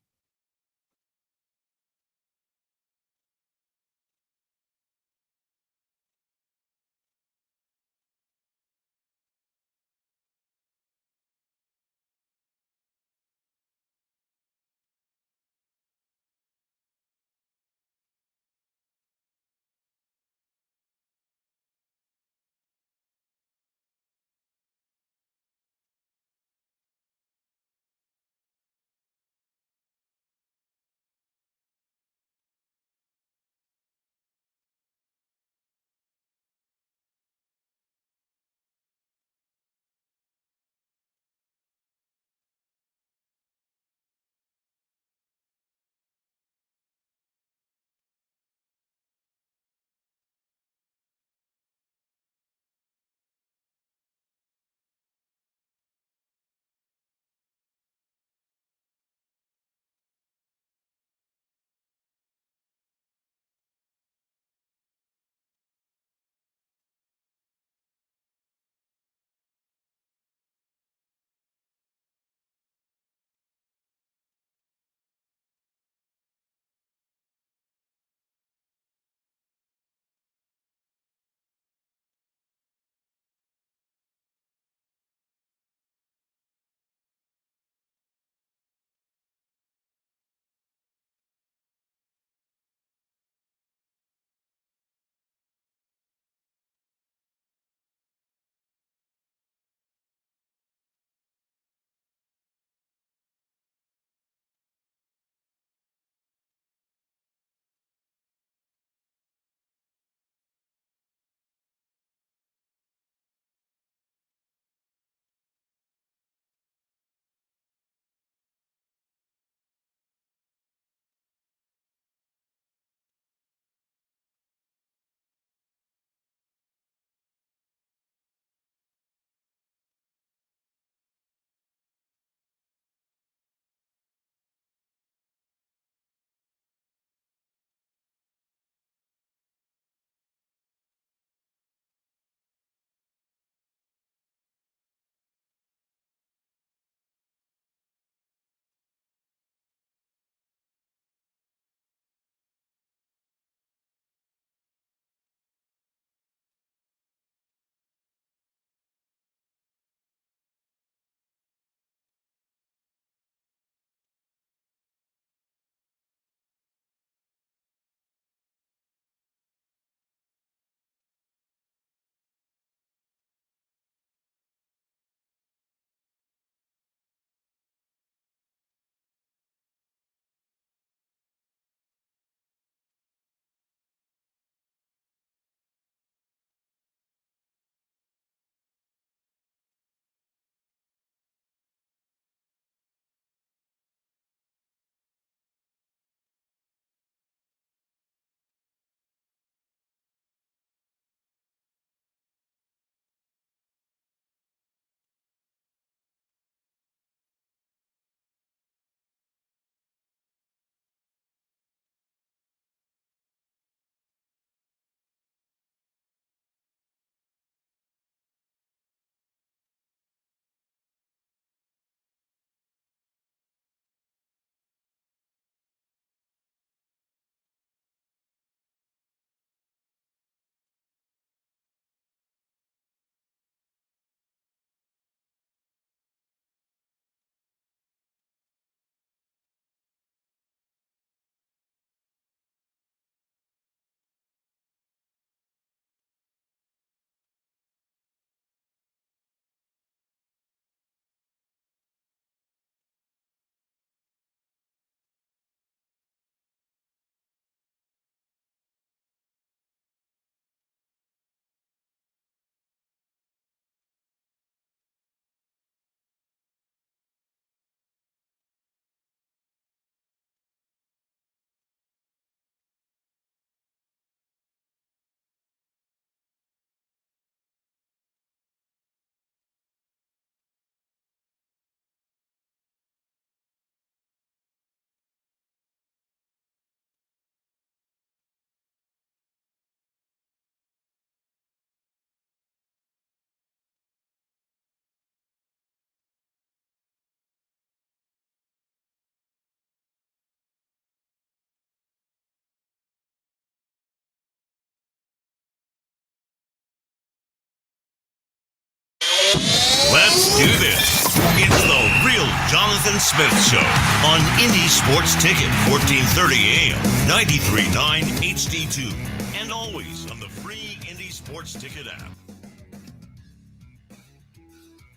[SPEAKER 1] do this. It's the Real Jonathan Smith Show on Indy Sports Ticket, 1430 AM, 93.9 HD2, and always on the free Indy Sports Ticket app.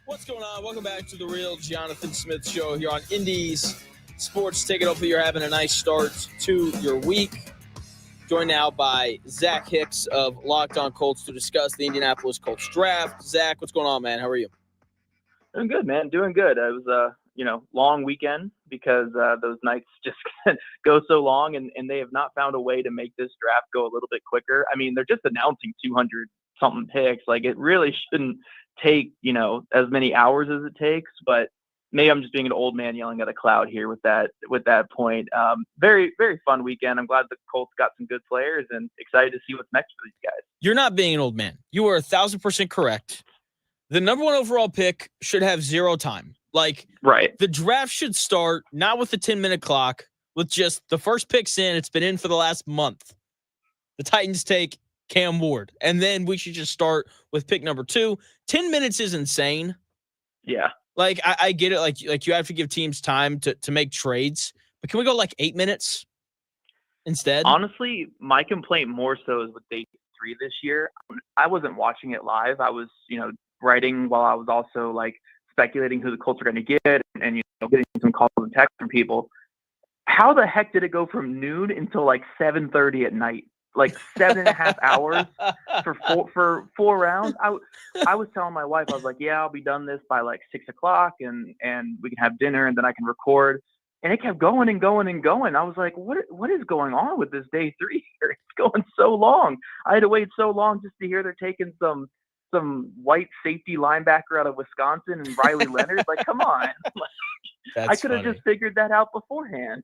[SPEAKER 2] What's going on? Welcome back to the Real Jonathan Smith Show here on Indy's Sports Ticket. Hopefully you're having a nice start to your week. Joined now by Zach Hicks of Locked On Colts to discuss the Indianapolis Colts draft. Zach, what's going on, man? How are you?
[SPEAKER 3] Doing good, man. Doing good. It was a long weekend because those nights just go so long, and they have not found a way to make this draft go a little bit quicker. I mean, they're just announcing 200 something picks. Like, it really shouldn't take as many hours as it takes, but maybe I'm just being an old man yelling at a cloud here with that point. Very, very fun weekend. I'm glad the Colts got some good players and excited to see what's next for these guys.
[SPEAKER 2] You're not being an old man. You are 1,000% correct. The number one overall pick should have zero time. Like,
[SPEAKER 3] right.
[SPEAKER 2] The draft should start not with the 10-minute clock, with just the first pick's in. It's been in for the last month. The Titans take Cam Ward, and then we should just start with pick number 2. 10 minutes is insane.
[SPEAKER 3] Yeah.
[SPEAKER 2] Like, I get it. Like you have to give teams time to make trades, but can we go like 8 minutes instead?
[SPEAKER 3] Honestly, my complaint more so is with day 3 this year. I wasn't watching it live. I was, writing while I was also like speculating who the Colts are going to get and getting some calls and texts from people. How the heck did it go from noon until like 7:30 at night? Like 7.5 hours for 4 rounds. I was telling my wife, I was like, yeah, I'll be done this by like 6 o'clock and we can have dinner and then I can record. And it kept going and going and going. I was like, what is going on with this day 3 here? It's going so long. I had to wait so long just to hear they're taking some white safety linebacker out of Wisconsin and Riley Leonard. Like, come on. I could have just figured that out beforehand.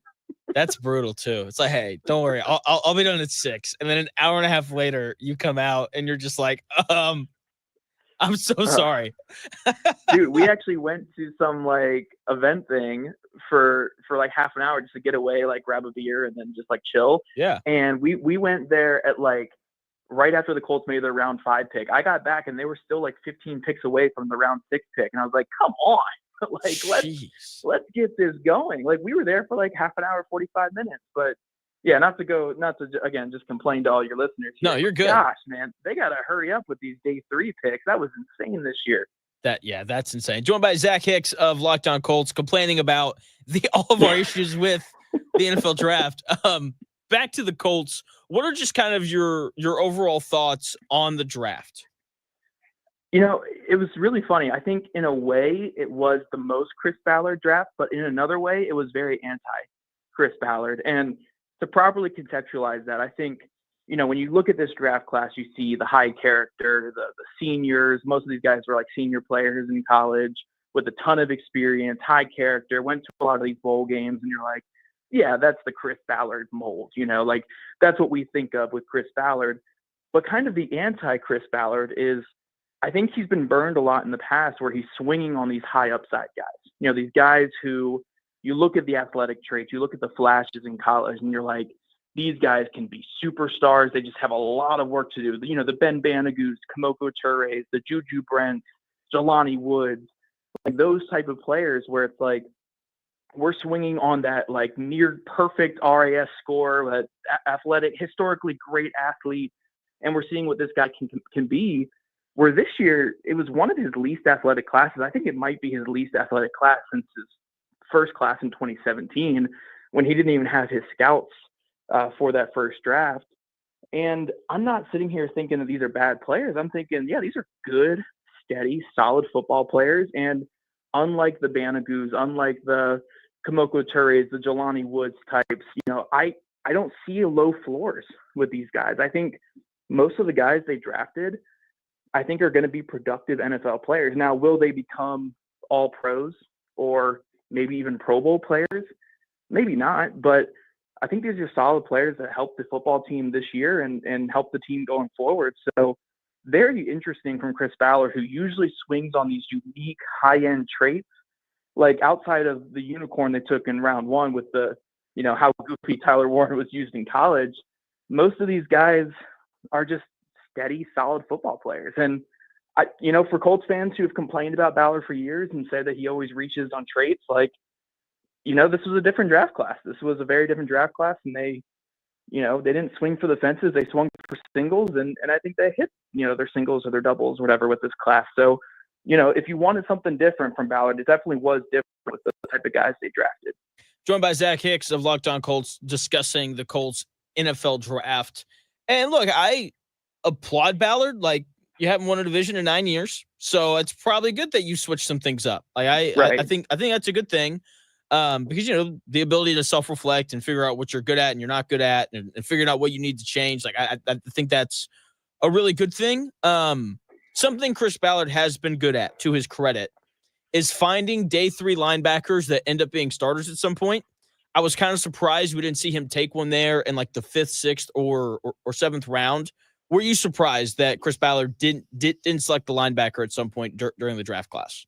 [SPEAKER 2] That's brutal too. It's like, hey, don't worry, I'll be done at 6, and then an hour and a half later, you come out and you're just like, I'm so sorry.
[SPEAKER 3] Dude, we actually went to some like event thing for like half an hour just to get away, like grab a beer and then just like chill.
[SPEAKER 2] Yeah.
[SPEAKER 3] And we went there at like right after the Colts made their round 5 pick. I got back and they were still like 15 picks away from the round 6 pick, and I was like, come on. Like, let's get this going. Like, we were there for like half an hour, 45 minutes. But yeah, not to again, just complain to all your listeners here.
[SPEAKER 2] No, you're good.
[SPEAKER 3] Gosh, man, they got to hurry up with these day 3 picks. That was insane this year.
[SPEAKER 2] That's insane. Joined by Zach Hicks of Locked On Colts, complaining about all of our issues with the NFL draft. Back to the Colts. What are just kind of your overall thoughts on the draft?
[SPEAKER 3] It was really funny. I think in a way it was the most Chris Ballard draft, but in another way it was very anti-Chris Ballard. And to properly contextualize that, I think, when you look at this draft class, you see the high character, the seniors. Most of these guys were like senior players in college with a ton of experience, high character, went to a lot of these bowl games, and you're like, yeah, that's the Chris Ballard mold, like that's what we think of with Chris Ballard. But kind of the anti-Chris Ballard is, I think he's been burned a lot in the past where he's swinging on these high upside guys. These guys who you look at the athletic traits, you look at the flashes in college, and you're like, these guys can be superstars. They just have a lot of work to do. The Ben Banagus, Kamoko Toures, the Juju Brents, Jelani Woods, like those type of players where it's like, we're swinging on that like near perfect RAS score, that athletic, historically great athlete. And we're seeing what this guy can be. Where this year, it was one of his least athletic classes. I think it might be his least athletic class since his first class in 2017, when he didn't even have his scouts for that first draft. And I'm not sitting here thinking that these are bad players. I'm thinking, yeah, these are good, steady, solid football players. And unlike the Banagus, unlike the Kamoko Toures, the Jelani Woods types, I don't see low floors with these guys. I think most of the guys they drafted, I think, are going to be productive NFL players. Now, will they become all pros or maybe even Pro Bowl players? Maybe not, but I think these are solid players that help the football team this year and help the team going forward. So very interesting from Chris Ballard, who usually swings on these unique high-end traits. Like outside of the unicorn they took in round 1 with the, how goofy Tyler Warren was used in college, most of these guys are just steady, solid football players. And For Colts fans who have complained about Ballard for years and said that he always reaches on traits, this was a different draft class. This was a very different draft class, and they didn't swing for the fences. They swung for singles, and I think they hit, their singles or their doubles or whatever with this class. So, if you wanted something different from Ballard, it definitely was different with the type of guys they drafted.
[SPEAKER 2] Joined by Zach Hicks of Locked On Colts, discussing the Colts NFL draft. And look, I applaud Ballard. You haven't won a division in 9 years, so it's probably good that you switch some things up. I think that's a good thing, because the ability to self-reflect and figure out what you're good at and you're not good at, and figuring out what you need to change. I think that's a really good thing. Something Chris Ballard has been good at, to his credit, is finding day 3 linebackers that end up being starters at some point. I was kind of surprised we didn't see him take one there in the 5th, 6th, or 7th round. Were you surprised that Chris Ballard didn't select the linebacker at some point during the draft class?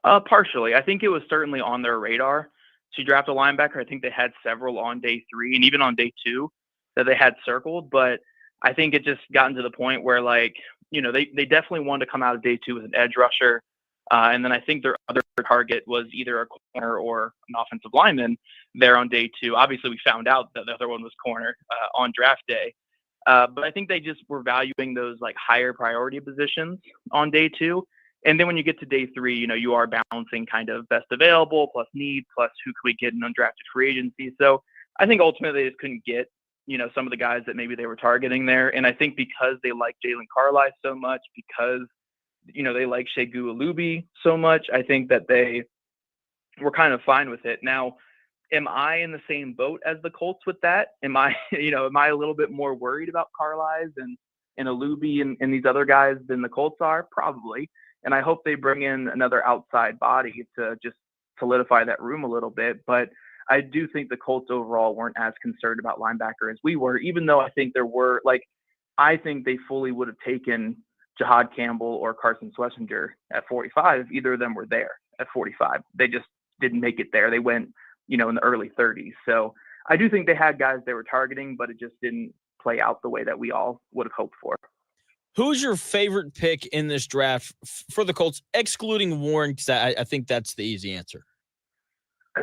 [SPEAKER 3] Partially. I think it was certainly on their radar to draft a linebacker. I think they had several on day 3 and even on day 2 that they had circled, but I think it just gotten to the point where they definitely wanted to come out of day 2 with an edge rusher. And then I think their other target was either a corner or an offensive lineman there on day 2. Obviously, we found out that the other one was corner on draft day. But I think they just were valuing those higher priority positions on day 2. And then when you get to day 3, you are balancing kind of best available plus need plus who could we get in undrafted free agency. So I think ultimately they just couldn't get, some of the guys that maybe they were targeting there. And I think because they like Jalen Carlisle so much, because they like Shegu Alubi so much, I think that they were kind of fine with it. Now, am I in the same boat as the Colts with that? Am I a little bit more worried about Carlisle and Alubi and these other guys than the Colts are? Probably. And I hope they bring in another outside body to just solidify that room a little bit. But I do think the Colts overall weren't as concerned about linebacker as we were, even though I think there were, I think they fully would have taken Jahad Campbell or Carson Schlesinger at 45. Either of them were there at 45. They just didn't make it there. They went, in the early 30s. So I do think they had guys they were targeting, but it just didn't play out the way that we all would have hoped for.
[SPEAKER 2] Who's your favorite pick in this draft for the Colts, excluding Warren? Because I think that's the easy answer.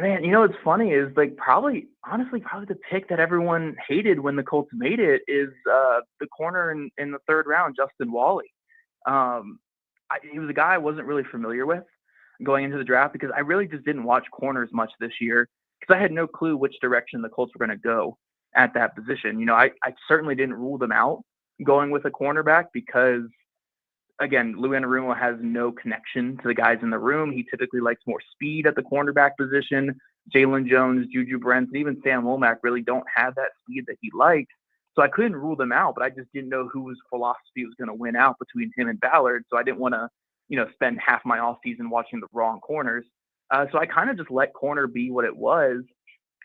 [SPEAKER 3] Man, what's funny is probably the pick that everyone hated when the Colts made it is the corner in the 3rd round, Justin Wally. He was a guy I wasn't really familiar with going into the draft because I really just didn't watch corners much this year because I had no clue which direction the Colts were going to go at that position. I certainly didn't rule them out going with a cornerback because, again, Lou Anarumo has no connection to the guys in the room. He typically likes more speed at the cornerback position. Jalen Jones, Juju Brents, and even Sam Womack really don't have that speed that he likes. So I couldn't rule them out, but I just didn't know whose philosophy was going to win out between him and Ballard. So I didn't want to, spend half my off season watching the wrong corners. So I kind of just let corner be what it was.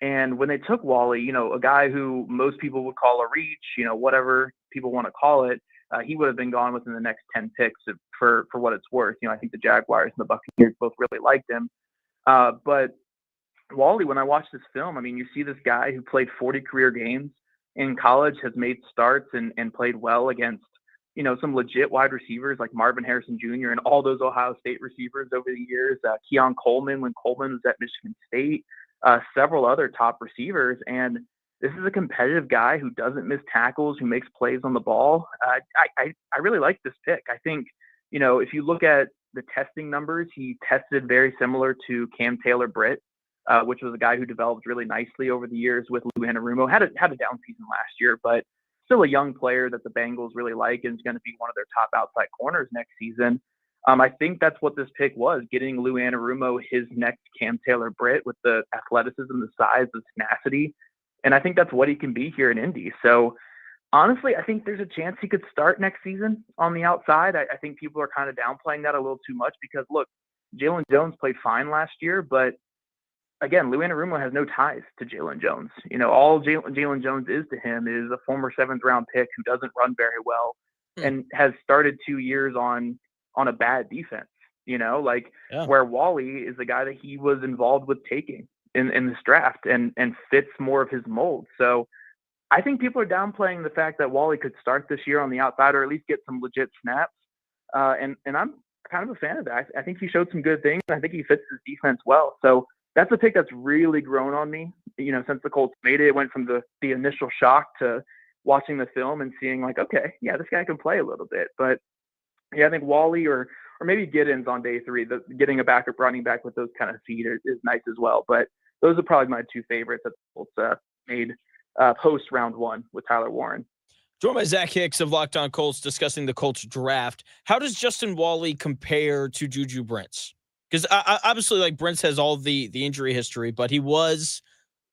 [SPEAKER 3] And when they took Wally, a guy who most people would call a reach, whatever people want to call it, he would have been gone within the next 10 picks for what it's worth. I think the Jaguars and the Buccaneers both really liked him. But Wally, when I watched this film, you see this guy who played 40 career games in college, has made starts and played well against, some legit wide receivers like Marvin Harrison Jr. and all those Ohio State receivers over the years. Keon Coleman, when Coleman was at Michigan State, several other top receivers. And this is a competitive guy who doesn't miss tackles, who makes plays on the ball. I really like this pick. I think, if you look at the testing numbers, he tested very similar to Cam Taylor-Britt, which was a guy who developed really nicely over the years with Lou Anarumo. Had a down season last year, but still a young player that the Bengals really like and is going to be one of their top outside corners next season. I think that's what this pick was, getting Lou Anarumo his next Cam Taylor-Britt with the athleticism, the size, the tenacity. And I think that's what he can be here in Indy. So honestly, I think there's a chance he could start next season on the outside. I think people are kind of downplaying that a little too much because, look, Jalen Jones played fine last year, but again, Lou Anarumo has no ties to Jalen Jones. All Jalen Jones is to him is a former 7th round pick who doesn't run very well and has started 2 years on a bad defense, where Wally is the guy that he was involved with taking in this draft and fits more of his mold. So I think people are downplaying the fact that Wally could start this year on the outside or at least get some legit snaps. And I'm kind of a fan of that. I think he showed some good things. I think he fits his defense well. So that's a pick that's really grown on me. Since the Colts made it, it went from the initial shock to watching the film and seeing like, okay, yeah, this guy can play a little bit. But yeah, I think Wally or maybe Giddens on day 3, getting a backup running back with those kind of feet is nice as well. But those are probably my 2 favorites that the Colts made post round 1 with Tyler Warren.
[SPEAKER 2] Joined by Zach Hicks of Locked On Colts discussing the Colts draft. How does Justin Wally compare to Juju Brents? Because obviously, like, Brents has all the injury history, but he was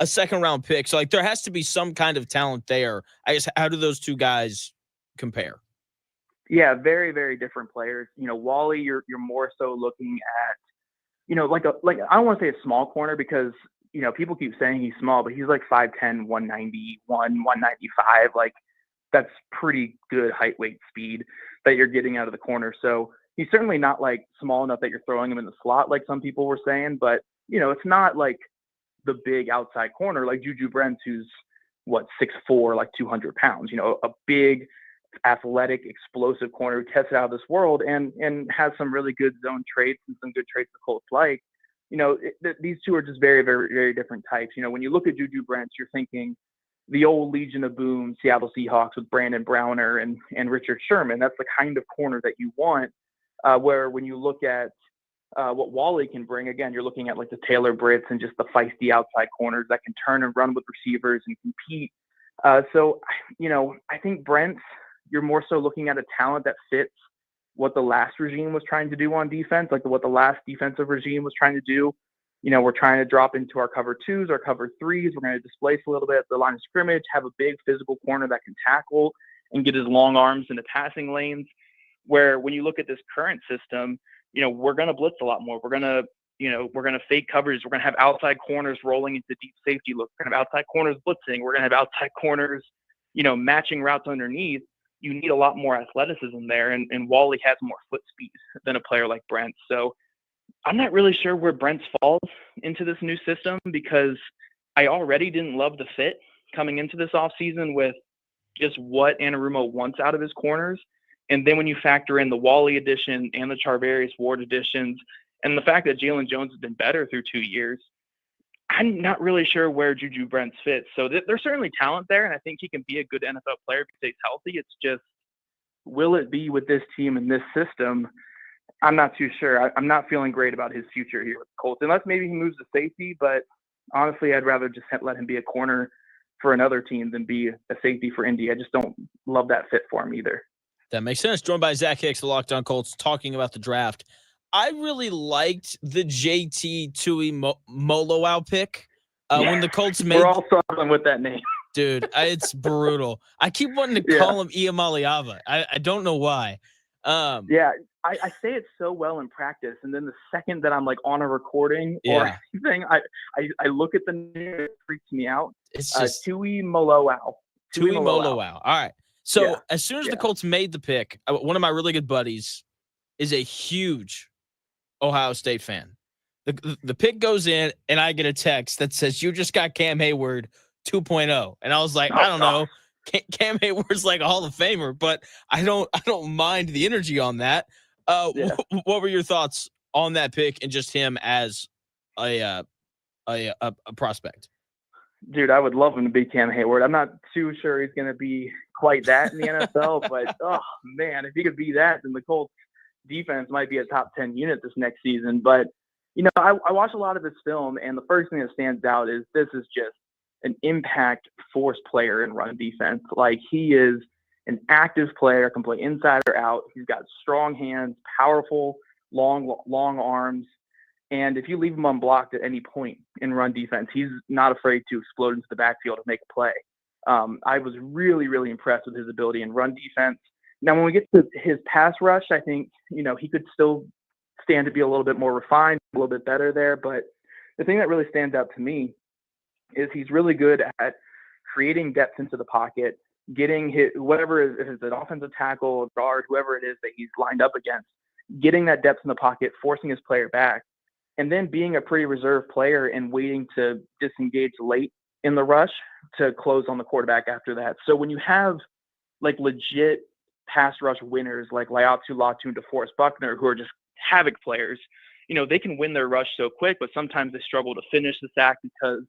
[SPEAKER 2] a second-round pick. So, like, there has to be some kind of talent there. I guess, how do those two guys compare?
[SPEAKER 3] Yeah, very, very different players. Wally, you're more so looking at, like I don't want to say a small corner because, people keep saying he's small, but he's like 5'10", 191, 195. Like, that's pretty good height, weight, speed that you're getting out of the corner. So he's certainly not like small enough that you're throwing him in the slot like some people were saying, but it's not like the big outside corner like Juju Brents, who's 6'4", like 200 pounds, a big athletic, explosive corner who tested out of this world and has some really good zone traits and some good traits the Colts like. These two are just very, very, very different types. When you look at Juju Brents, you're thinking the old Legion of Boom Seattle Seahawks with Brandon Browner and Richard Sherman. That's the kind of corner that you want. Where when you look at what Wally can bring, again, you're looking at like the Taylor Britts and just the feisty outside corners that can turn and run with receivers and compete. So I think Brents, you're more so looking at a talent that fits what the last regime was trying to do on defense, like what the last defensive regime was trying to do. We're trying to drop into our cover 2s, our cover 3s. We're going to displace a little bit at the line of scrimmage, have a big physical corner that can tackle and get his long arms into passing lanes. Where when you look at this current system, we're going to blitz a lot more. We're going to fake coverage. We're going to have outside corners rolling into deep safety look. We're going to have outside corners blitzing. We're going to have outside corners, matching routes underneath. You need a lot more athleticism there. And Wally has more foot speed than a player like Brent. So I'm not really sure where Brent falls into this new system because I already didn't love the fit coming into this offseason with just what Anarumo wants out of his corners. And then when you factor in the Wally addition and the Charvarius Ward additions and the fact that Jalen Jones has been better through 2 years, I'm not really sure where Juju Brents fits. So there's certainly talent there, and I think he can be a good NFL player if he stays healthy. It's just, will it be with this team and this system? I'm not too sure. I'm not feeling great about his future here with the Colts, unless maybe he moves to safety. But honestly, I'd rather just let him be a corner for another team than be a safety for Indy. I just don't love that fit for him either.
[SPEAKER 2] That makes sense. Joined by Zach Hicks, the Locked On Colts, talking about the draft. I really liked the JT Tui Moloau pick when the Colts made.
[SPEAKER 3] We're all struggling with that name.
[SPEAKER 2] Dude, it's brutal. I keep wanting to call him Iamaleava. I don't know why.
[SPEAKER 3] Yeah, I say it so well in practice, and then the second that I'm like on a recording or anything, I look at the name, it freaks me out.
[SPEAKER 2] It's just
[SPEAKER 3] Tui Moloau.
[SPEAKER 2] Tui Moloau. All right. So as soon as the Colts made the pick, one of my really good buddies is a huge Ohio State fan. The pick goes in, and I get a text that says, "You just got Cam Hayward 2.0." And I was like, I don't know. Cam Hayward's like a Hall of Famer, but I don't mind the energy on that. What were your thoughts on that pick and just him as a prospect?
[SPEAKER 3] Dude, I would love him to be Cam Hayward. I'm not too sure he's going to be quite that in the NFL, but oh man, if he could be that, then the Colts defense might be a top 10 unit this next season. But I watch a lot of this film, and the first thing that stands out is this is just an impact force player in run defense. Like, he is an active player, can play inside or out. He's got strong hands, powerful, long arms. And if you leave him unblocked at any point in run defense, he's not afraid to explode into the backfield and make a play. I was really, really impressed with his ability in run defense. Now, when we get to his pass rush, I think, he could still stand to be a little bit more refined, a little bit better there. But the thing that really stands out to me is he's really good at creating depth into the pocket, getting his, whatever, if it's an offensive tackle, guard, whoever it is that he's lined up against, getting that depth in the pocket, forcing his player back, and then being a pretty reserved player and waiting to disengage late in the rush to close on the quarterback after that. So when you have like legit pass rush winners like Laiatu Latu and DeForest Buckner, who are just havoc players, they can win their rush so quick, but sometimes they struggle to finish the sack because,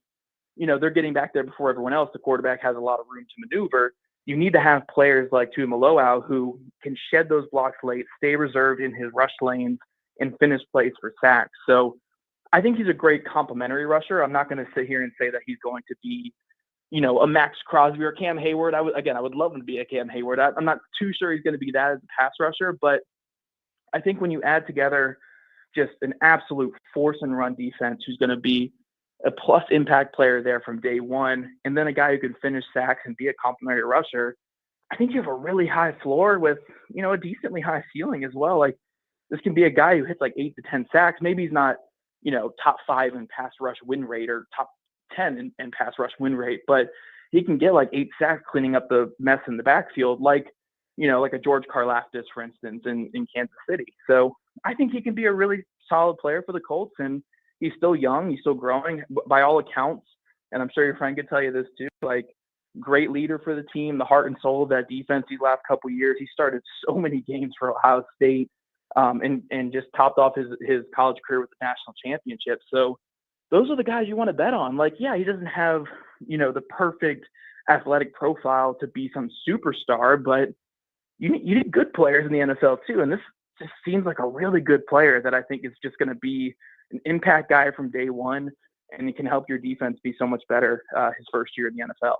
[SPEAKER 3] they're getting back there before everyone else. The quarterback has a lot of room to maneuver. You need to have players like Tuimoloau who can shed those blocks late, stay reserved in his rush lanes, and finish plays for sacks. So I think he's a great complementary rusher. I'm not going to sit here and say that he's going to be, a Max Crosby or Cam Hayward. I would love him to be a Cam Hayward. I'm not too sure he's going to be that as a pass rusher, but I think when you add together just an absolute force and run defense who's going to be a plus impact player there from day one, and then a guy who can finish sacks and be a complementary rusher, I think you have a really high floor with, a decently high ceiling as well. Like, this can be a guy who hits like 8 to 10 sacks. Maybe he's not, top 5 in pass rush win rate or top 10 in pass rush win rate, but he can get like 8 sacks cleaning up the mess in the backfield, like a George Karlaftis, for instance, in Kansas City. So I think he can be a really solid player for the Colts, and he's still young. He's still growing by all accounts. And I'm sure your friend could tell you this too, like, great leader for the team, the heart and soul of that defense these last couple of years. He started so many games for Ohio State and just topped off his college career with the national championship. So those are the guys you want to bet on. Like, yeah, he doesn't have, the perfect athletic profile to be some superstar, but you need good players in the NFL too. And this just seems like a really good player that I think is just going to be an impact guy from day one, and he can help your defense be so much better his first year in the NFL.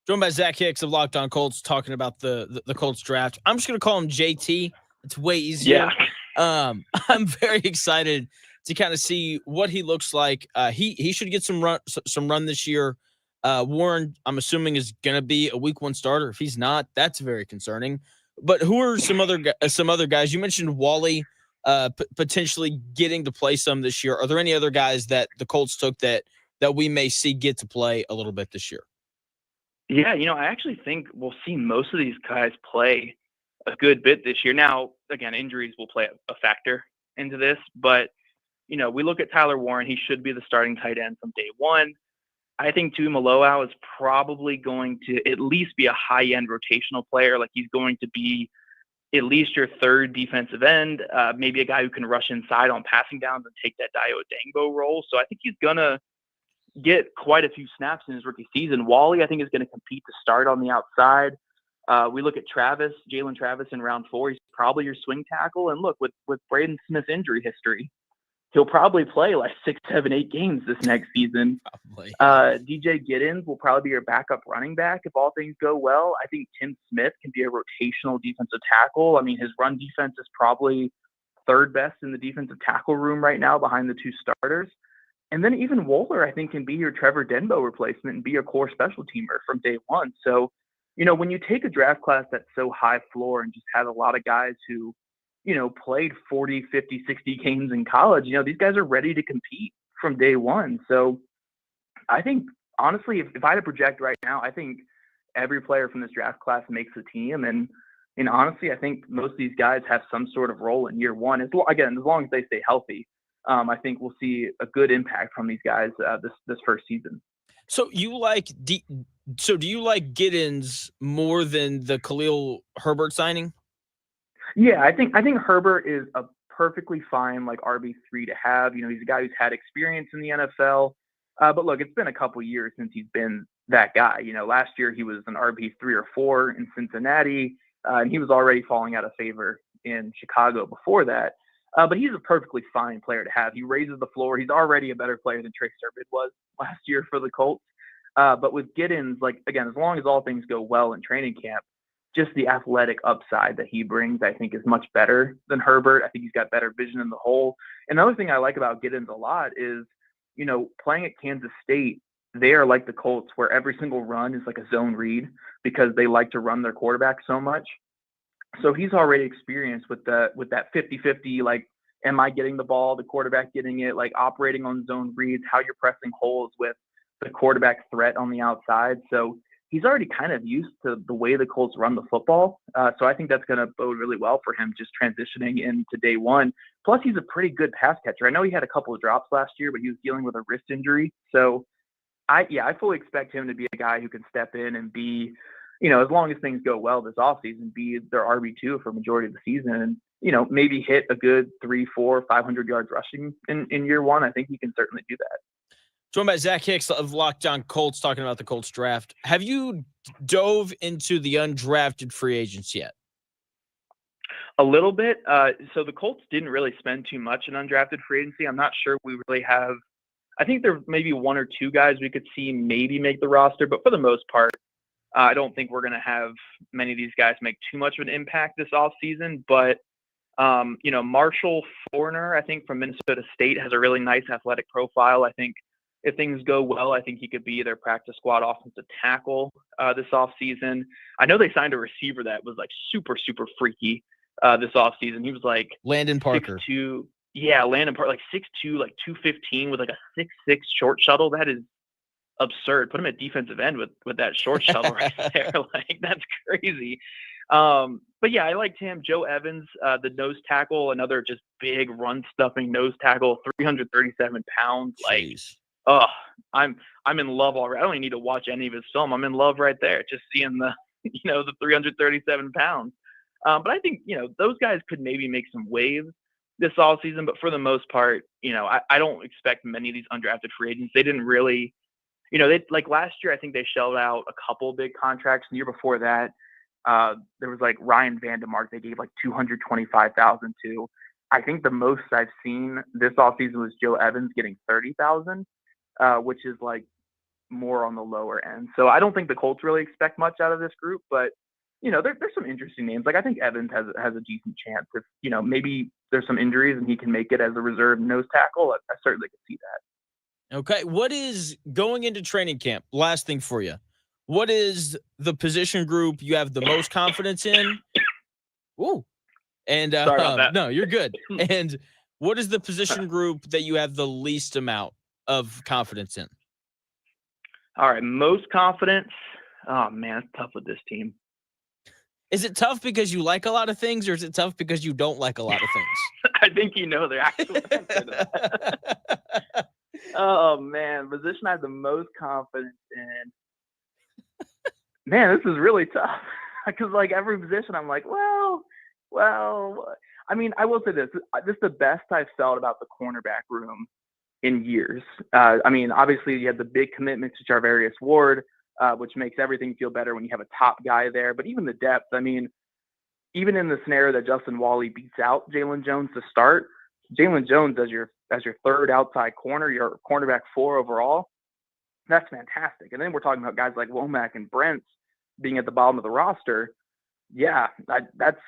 [SPEAKER 2] Joined by Zach Hicks of Locked On Colts, talking about the Colts draft. I'm just going to call him JT. It's way easier.
[SPEAKER 3] Yeah.
[SPEAKER 2] I'm very excited to kind of see what he looks like. He should get some run this year. Warren, I'm assuming, is going to be a week 1 starter. If he's not, that's very concerning. But who are some other guys? You mentioned Wally potentially getting to play some this year. Are there any other guys that the Colts took that we may see get to play a little bit this year?
[SPEAKER 3] Yeah, I actually think we'll see most of these guys play a good bit this year. Now, again, injuries will play a factor into this, but, we look at Tyler Warren. He should be the starting tight end from day one. I think Tuimoloau is probably going to at least be a high-end rotational player. Like, he's going to be at least your third defensive end, maybe a guy who can rush inside on passing downs and take that Dio Dangbo role. So I think he's going to get quite a few snaps in his rookie season. Wally, I think, is going to compete to start on the outside. We look at Jalen Travis in round 4. He's probably your swing tackle. And look, with Braden Smith's injury history, he'll probably play like 6, 7, 8 games this next season.
[SPEAKER 2] Probably.
[SPEAKER 3] DJ Giddens will probably be your backup running back if all things go well. I think Tim Smith can be a rotational defensive tackle. I mean, his run defense is probably third best in the defensive tackle room right now behind the 2 starters. And then even Wohler, I think, can be your Trevor Denbo replacement and be a core special teamer from day one. So, when you take a draft class that's so high floor and just has a lot of guys who, played 40, 50, 60 games in college, these guys are ready to compete from day one. So I think, honestly, if I had to project right now, I think every player from this draft class makes the team. And honestly, I think most of these guys have some sort of role in year one. As long as they stay healthy, I think we'll see a good impact from these guys this first season.
[SPEAKER 2] So do you like Giddens more than the Khalil Herbert signing?
[SPEAKER 3] Yeah, I think Herbert is a perfectly fine like RB3 to have. He's a guy who's had experience in the NFL. But look, it's been a couple years since he's been that guy. Last year he was an RB3 or 4 in Cincinnati, and he was already falling out of favor in Chicago before that. But he's a perfectly fine player to have. He raises the floor. He's already a better player than Trey Sermon was last year for the Colts. But with Giddens, as long as all things go well in training camp, just the athletic upside that he brings, I think, is much better than Herbert. I think he's got better vision in the hole. Another thing I like about Giddens a lot is, playing at Kansas State, they are like the Colts where every single run is like a zone read because they like to run their quarterback so much. So he's already experienced with that 50-50, like, am I getting the ball, the quarterback getting it, like operating on zone reads, how you're pressing holes with the quarterback threat on the outside. So he's already kind of used to the way the Colts run the football. So I think that's going to bode really well for him just transitioning into day one. Plus, he's a pretty good pass catcher. I know he had a couple of drops last year, but he was dealing with a wrist injury. So I fully expect him to be a guy who can step in and be, as long as things go well this offseason, be their RB2 for majority of the season and, maybe hit a good 3, 4, 500 yards rushing in year one. I think he can certainly do that.
[SPEAKER 2] Joined by Zach Hicks of Locked On Colts, talking about the Colts draft. Have you dove into the undrafted free agents yet?
[SPEAKER 3] A little bit. So the Colts didn't really spend too much in undrafted free agency. I'm not sure we really have. I think there may be one or two guys we could see maybe make the roster, but for the most part, I don't think we're going to have many of these guys make too much of an impact this offseason. But, Marshall Foreigner, I think from Minnesota State, has a really nice athletic profile. I think if things go well, I think he could be their practice squad offensive tackle this offseason. I know they signed a receiver that was like super, super freaky this offseason. He was like
[SPEAKER 2] Landon Parker.
[SPEAKER 3] 6'2". Yeah, Landon Parker, like 6'2", like 215 with like a 6'6" short shuttle. That is absurd. Put him at defensive end with that short shuttle right there. Like, that's crazy. But yeah, I liked him. Joe Evans, the nose tackle, another just big run stuffing nose tackle, 337 pounds.
[SPEAKER 2] Jeez.
[SPEAKER 3] Like, I'm in love already. I don't even need to watch any of his film. I'm in love right there. Just seeing the 337 pounds. But I think, those guys could maybe make some waves this offseason. But for the most part, I don't expect many of these undrafted free agents. They didn't really, they like last year, I think they shelled out a couple big contracts. The year before that, there was like Ryan Vandemark. They gave like $225,000 to. I think the most I've seen this offseason was Joe Evans getting $30,000, which is like more on the lower end. So I don't think the Colts really expect much out of this group, but there's some interesting names. Like, I think Evans has a decent chance if, maybe there's some injuries and he can make it as a reserve nose tackle. I certainly could see that.
[SPEAKER 2] Okay. What is going into training camp? Last thing for you. What is the position group you have the most confidence in? Ooh. And
[SPEAKER 3] Sorry about that.
[SPEAKER 2] No, you're good. And what is the position group that you have the least amount of confidence in?
[SPEAKER 3] All right. Most confidence. Oh man, it's tough with this team.
[SPEAKER 2] Is it tough because you like a lot of things, or is it tough because you don't like a lot of things?
[SPEAKER 3] I think the actual answer to that. Oh, man. Position I have the most confidence in. Man, this is really tough. Because, like, every position I'm like, well, I mean, I will say this. This is the best I've felt about the cornerback room in years. I mean, obviously, you have the big commitments to Charvarius Ward, which makes everything feel better when you have a top guy there. But even the depth, I mean, even in the scenario that Justin Wally beats out Jalen Jones to start, Jalen Jones as your third outside corner, your cornerback 4 overall, that's fantastic. And then we're talking about guys like Womack and Brents being at the bottom of the roster. Yeah, that's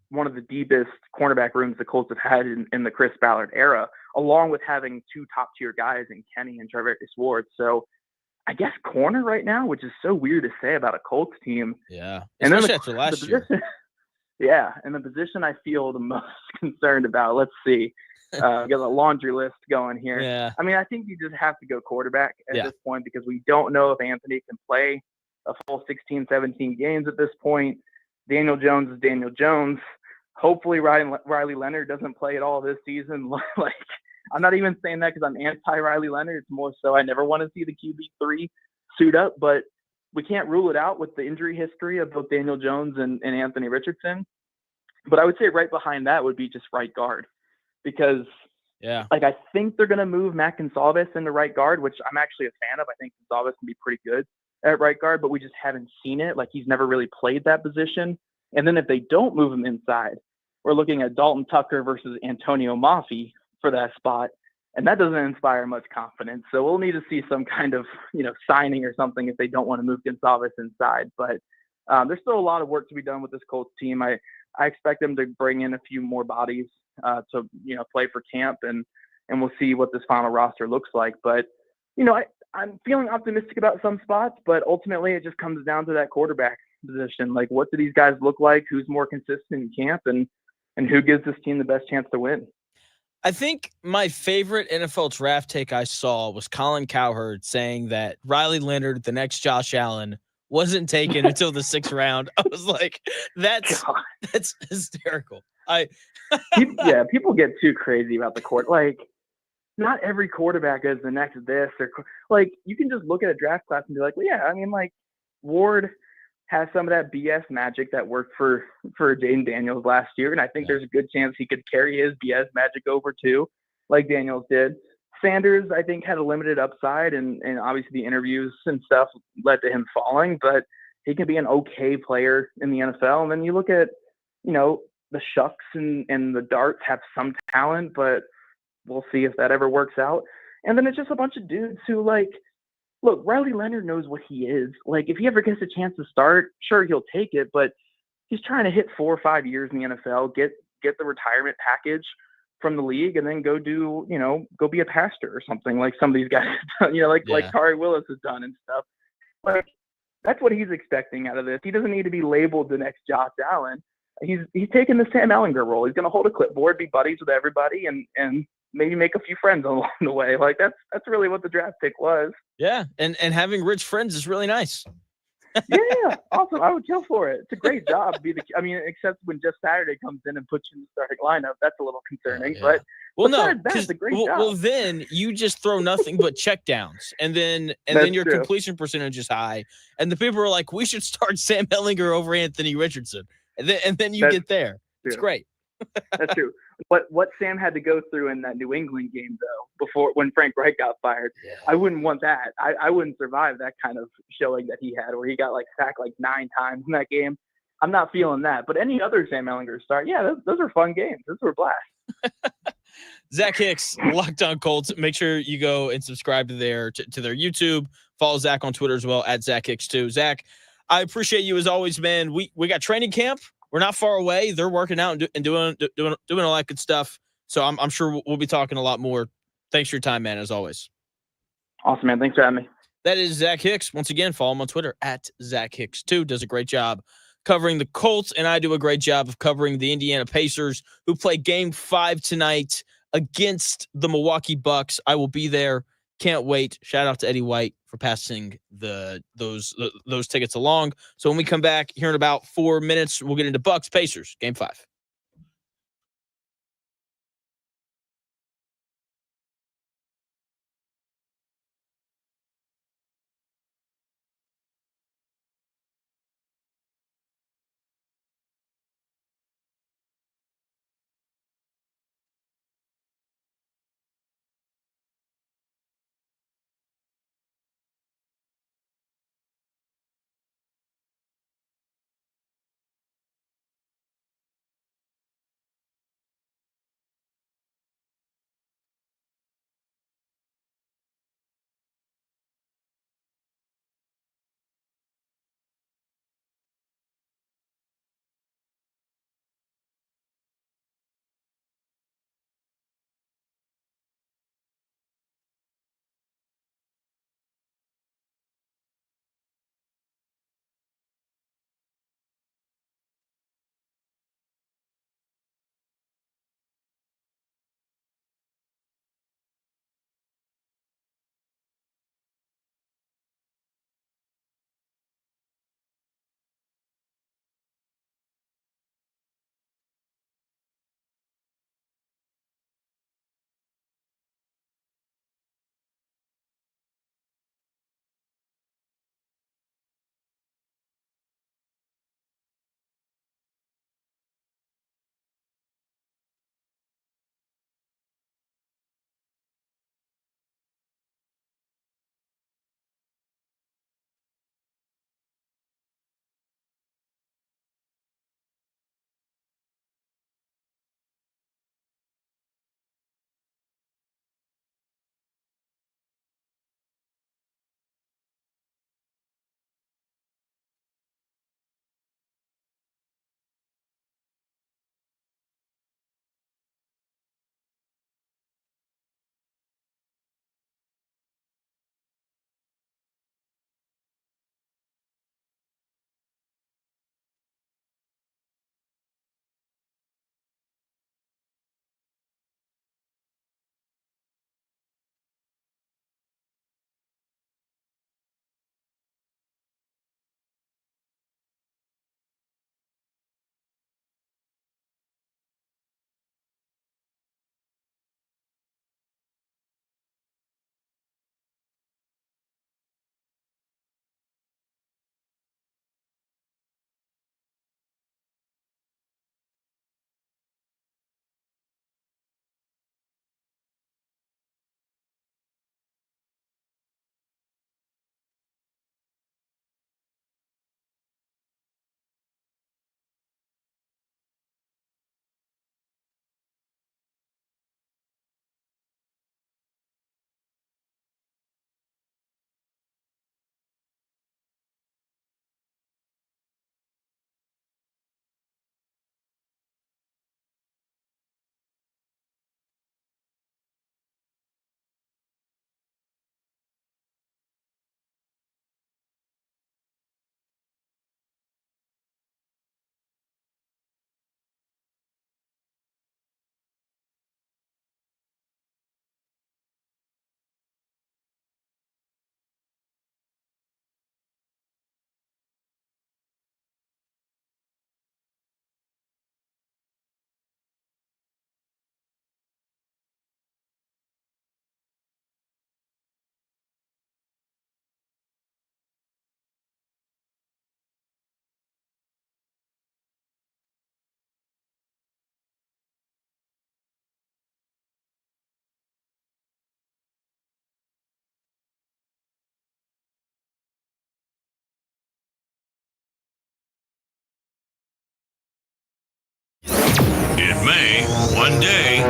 [SPEAKER 3] one of the deepest cornerback rooms the Colts have had in the Chris Ballard era, along with having 2 top-tier guys in Kenny and Charvarius Ward. So I guess corner right now, which is so weird to say about a Colts team.
[SPEAKER 2] Yeah,
[SPEAKER 3] especially
[SPEAKER 2] after last year.
[SPEAKER 3] Yeah, and the position I feel the most concerned about, let's see. Got a laundry list going here.
[SPEAKER 2] Yeah.
[SPEAKER 3] I mean, I think you just have to go quarterback at this point because we don't know if Anthony can play a full 16, 17 games at this point. Daniel Jones is Daniel Jones. Hopefully Riley Leonard doesn't play at all this season. Like, I'm not even saying that because I'm anti-Riley Leonard. It's more so I never want to see the QB3 suit up, but we can't rule it out with the injury history of both Daniel Jones and Anthony Richardson. But I would say right behind that would be just right guard. Because, I think they're going to move Matt Gonsalves into right guard, which I'm actually a fan of. I think Gonsalves can be pretty good at right guard, but we just haven't seen it. Like, he's never really played that position. And then if they don't move him inside, we're looking at Dalton Tucker versus Antonio Mafi for that spot. And that doesn't inspire much confidence. So we'll need to see some kind of, signing or something if they don't want to move Gonsalves inside. But there's still a lot of work to be done with this Colts team. I expect them to bring in a few more bodies to play for camp, and we'll see what this final roster looks like. But I'm feeling optimistic about some spots, but ultimately it just comes down to that quarterback position. Like, what do these guys look like? Who's more consistent in camp, and who gives this team the best chance to win?
[SPEAKER 2] I think my favorite NFL draft take I saw was Colin Cowherd saying that Riley Leonard, the next Josh Allen, wasn't taken until the 6th round. I was like, that's hysterical.
[SPEAKER 3] People get too crazy about the court. Like, not every quarterback is the next this, or like, you can just look at a draft class and be like, well, yeah, I mean, like, Ward has some of that BS magic that worked for Jaden Daniels last year, and I think there's a good chance he could carry his BS magic over too, like Daniels did. Sanders, I think, had a limited upside, and obviously the interviews and stuff led to him falling, but he can be an okay player in the NFL. And then you look at, the Shucks and the Darts have some talent, but we'll see if that ever works out. And then it's just a bunch of dudes who, like, look, Riley Leonard knows what he is. Like, if he ever gets a chance to start, sure, he'll take it, but he's trying to hit 4 or 5 years in the NFL, get the retirement package from the league, and then go be a pastor or something like some of these guys have done, like Tari Willis has done and stuff. Like, that's what he's expecting out of this. He doesn't need to be labeled the next Josh Allen. He's taking the Sam Ellinger role. He's going to hold a clipboard, be buddies with everybody, and maybe make a few friends along the way. Like, that's really what the draft pick was.
[SPEAKER 2] Yeah, and having rich friends is really nice.
[SPEAKER 3] Yeah, awesome. I would kill for it. It's a great job. Except when just Saturday comes in and puts you in the starting lineup, that's a little concerning.
[SPEAKER 2] Yeah.
[SPEAKER 3] But that's a great job.
[SPEAKER 2] Well, then you just throw nothing but checkdowns, and then your completion percentage is high, and the people are like, we should start Sam Ellinger over Anthony Richardson, and then you get there. It's great.
[SPEAKER 3] That's true. What Sam had to go through in that New England game, though, before when Frank Reich got fired, I wouldn't want that. I wouldn't survive that kind of showing that he had, where he got sacked 9 times in that game. I'm not feeling that. But any other Sam Ellinger start, those are fun games. Those were a blast.
[SPEAKER 2] Zach Hicks, Locked On Colts. Make sure you go and subscribe to their YouTube. Follow Zach on Twitter as well, at Zach Hicks too. Zach, I appreciate you as always, man. We got training camp. We're not far away. They're working out and doing all that good stuff. So I'm sure we'll be talking a lot more. Thanks for your time, man, as always.
[SPEAKER 3] Awesome, man. Thanks for having me.
[SPEAKER 2] That is Zach Hicks. Once again, follow him on Twitter, at Zach Hicks too. Does a great job covering the Colts, and I do a great job of covering the Indiana Pacers, who play Game 5 tonight against the Milwaukee Bucks. I will be there. Can't wait. Shout out to Eddie White for passing those tickets along. So when we come back here in about 4 minutes, we'll get into Bucks Pacers Game 5.
[SPEAKER 1] may, one day,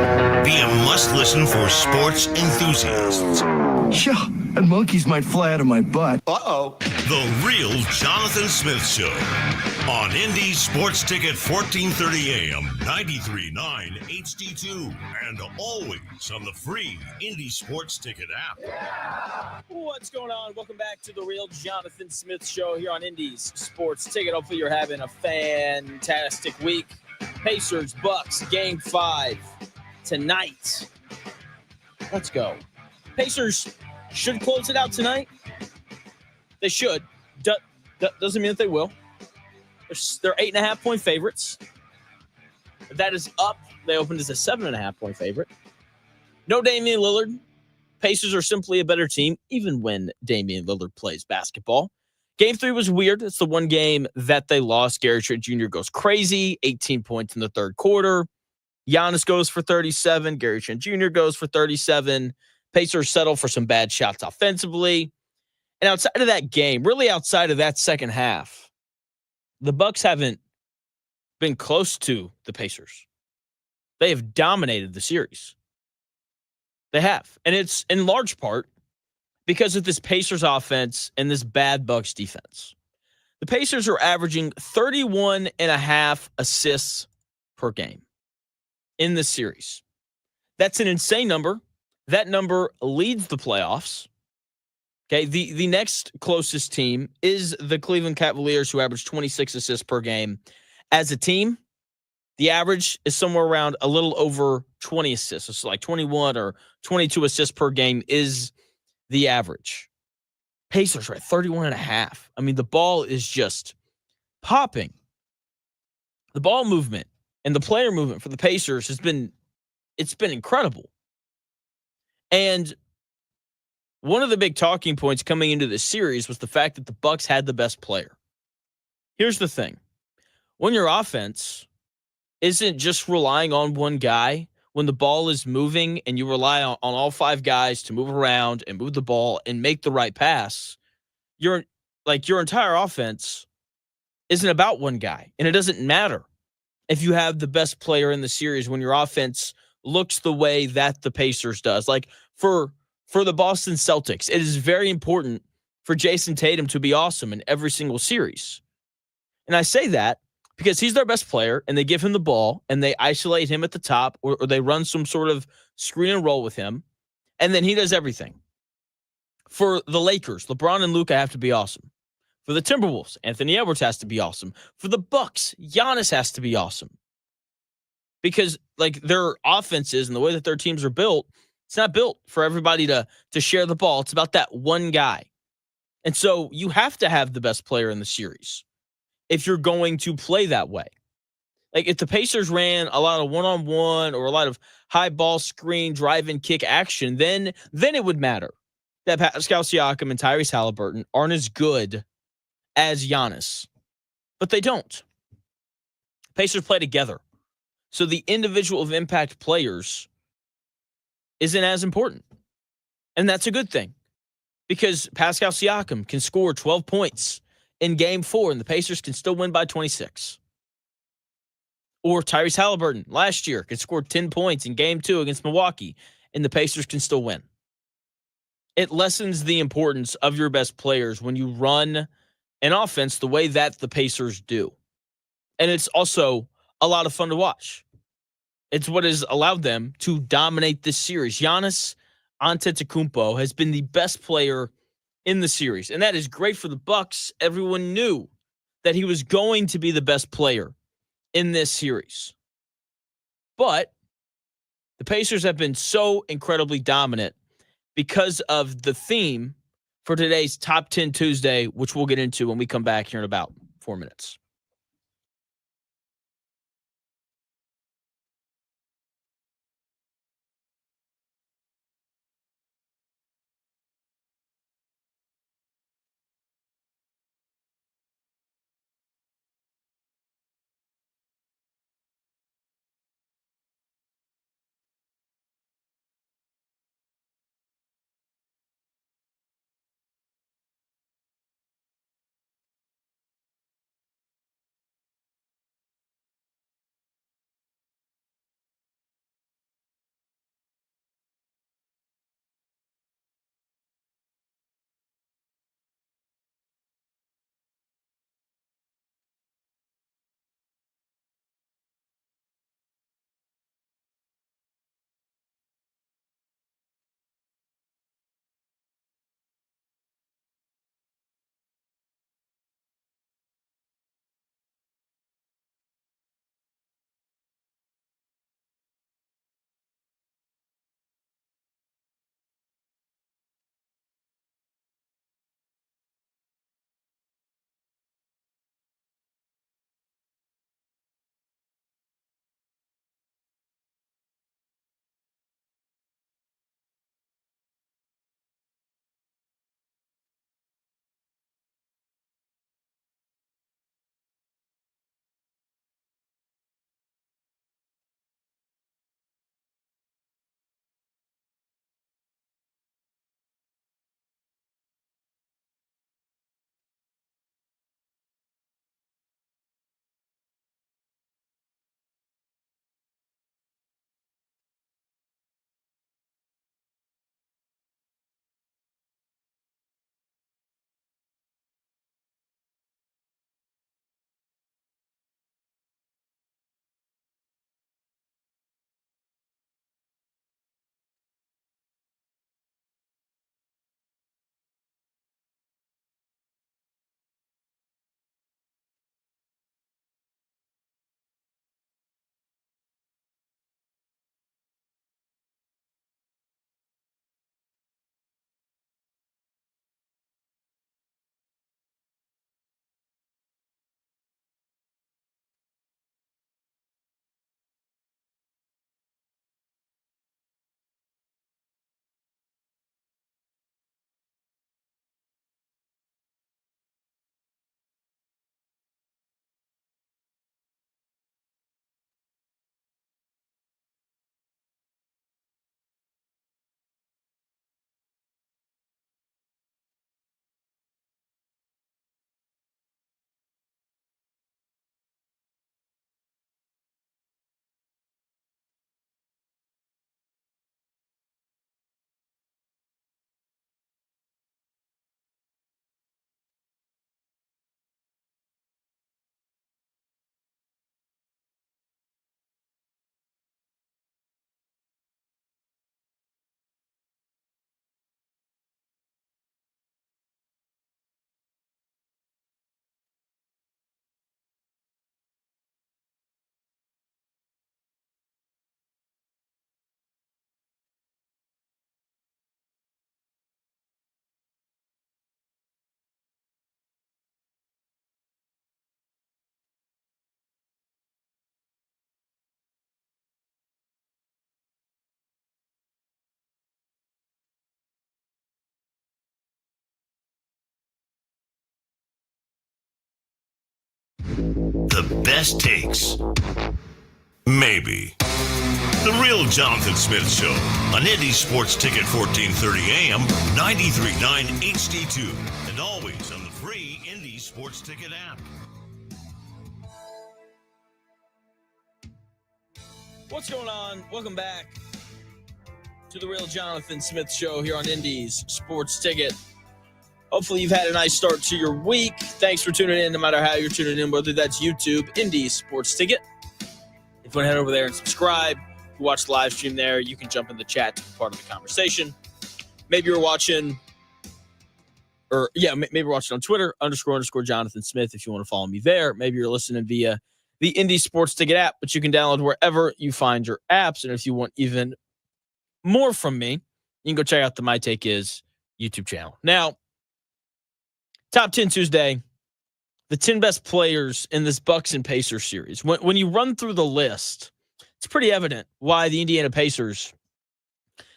[SPEAKER 1] be a must-listen for sports enthusiasts.
[SPEAKER 4] Yeah, and monkeys might fly out of my butt.
[SPEAKER 1] Uh-oh. The Real Jonathan Smith Show on Indy Sports Ticket 1430 AM, 93.9 HD2, and always on the free Indy Sports Ticket app.
[SPEAKER 2] What's going on? Welcome back to the Real Jonathan Smith Show here on Indy's Sports Ticket. Hopefully you're having a fantastic week. Pacers, Bucks, Game 5 tonight. Let's go. Pacers should close it out tonight. They should. Doesn't mean that they will. They're 8.5-point favorites. That is up. They opened as a 7.5-point favorite. No Damian Lillard. Pacers are simply a better team, even when Damian Lillard plays basketball. Game 3 was weird. It's the one game that they lost. Gary Trent Jr. goes crazy. 18 points in the third quarter. Giannis goes for 37. Gary Trent Jr. goes for 37. Pacers settle for some bad shots offensively. And outside of that game, really outside of that second half, the Bucks haven't been close to the Pacers. They have dominated the series. They have. And it's in large part because of this Pacers offense and this bad Bucks defense. The Pacers are averaging 31.5 assists per game in this series. That's an insane number. That number leads the playoffs. Okay, the next closest team is the Cleveland Cavaliers, who average 26 assists per game. As a team, the average is somewhere around a little over 20 assists. It's like 21 or 22 assists per game is the average. Pacers are at 31.5. I mean, the ball is just popping. The ball movement and the player movement for the Pacers has been incredible. And one of the big talking points coming into this series was the fact that the Bucks had the best player. Here's the thing. When your offense isn't just relying on one guy, when the ball is moving and you rely on all five guys to move around and move the ball and make the right pass, your entire offense isn't about one guy. And it doesn't matter if you have the best player in the series when your offense looks the way that the Pacers does. Like for the Boston Celtics, it is very important for Jason Tatum to be awesome in every single series. And I say that because he's their best player, and they give him the ball, and they isolate him at the top, or they run some sort of screen and roll with him, and then he does everything. For the Lakers, LeBron and Luka have to be awesome. For the Timberwolves, Anthony Edwards has to be awesome. For the Bucks, Giannis has to be awesome. Because like their offenses and the way that their teams are built, it's not built for everybody to share the ball. It's about that one guy. And so you have to have the best player in the series if you're going to play that way. Like if the Pacers ran a lot of one-on-one or a lot of high ball screen, drive and kick action, then it would matter that Pascal Siakam and Tyrese Halliburton aren't as good as Giannis. But they don't. Pacers play together. So the individual of impact players isn't as important. And that's a good thing. Because Pascal Siakam can score 12 points in Game 4, and the Pacers can still win by 26. Or Tyrese Halliburton last year could score 10 points in Game 2 against Milwaukee, and the Pacers can still win. It lessens the importance of your best players when you run an offense the way that the Pacers do. And it's also a lot of fun to watch. It's what has allowed them to dominate this series. Giannis Antetokounmpo has been the best player in the series, and that is great for the Bucks. Everyone knew that he was going to be the best player in this series. But the Pacers have been so incredibly dominant because of the theme for today's Top 10 Tuesday, which we'll get into when we come back here in about 4 minutes.
[SPEAKER 1] The best takes. Maybe. The Real Jonathan Smith Show on Indy Sports Ticket 1430 AM, 93.9 HD2, and always on the free Indy Sports Ticket app.
[SPEAKER 2] What's going on? Welcome back to the Real Jonathan Smith Show here on Indy's Sports Ticket. Hopefully you've had a nice start to your week. Thanks for tuning in, no matter how you're tuning in, whether that's YouTube, Indy's Sports Ticket. If you want to head over there and subscribe, if you watch the live stream there, you can jump in the chat to be part of the conversation. Maybe you're watching, maybe you're watching on Twitter, __ Jonathan Smith if you want to follow me there. Maybe you're listening via the Indy Sports Ticket app, but you can download wherever you find your apps. And if you want even more from me, you can go check out the My Take Is YouTube channel. Now, Top 10 Tuesday, the 10 best players in this Bucks and Pacers series. When you run through the list, it's pretty evident why the Indiana Pacers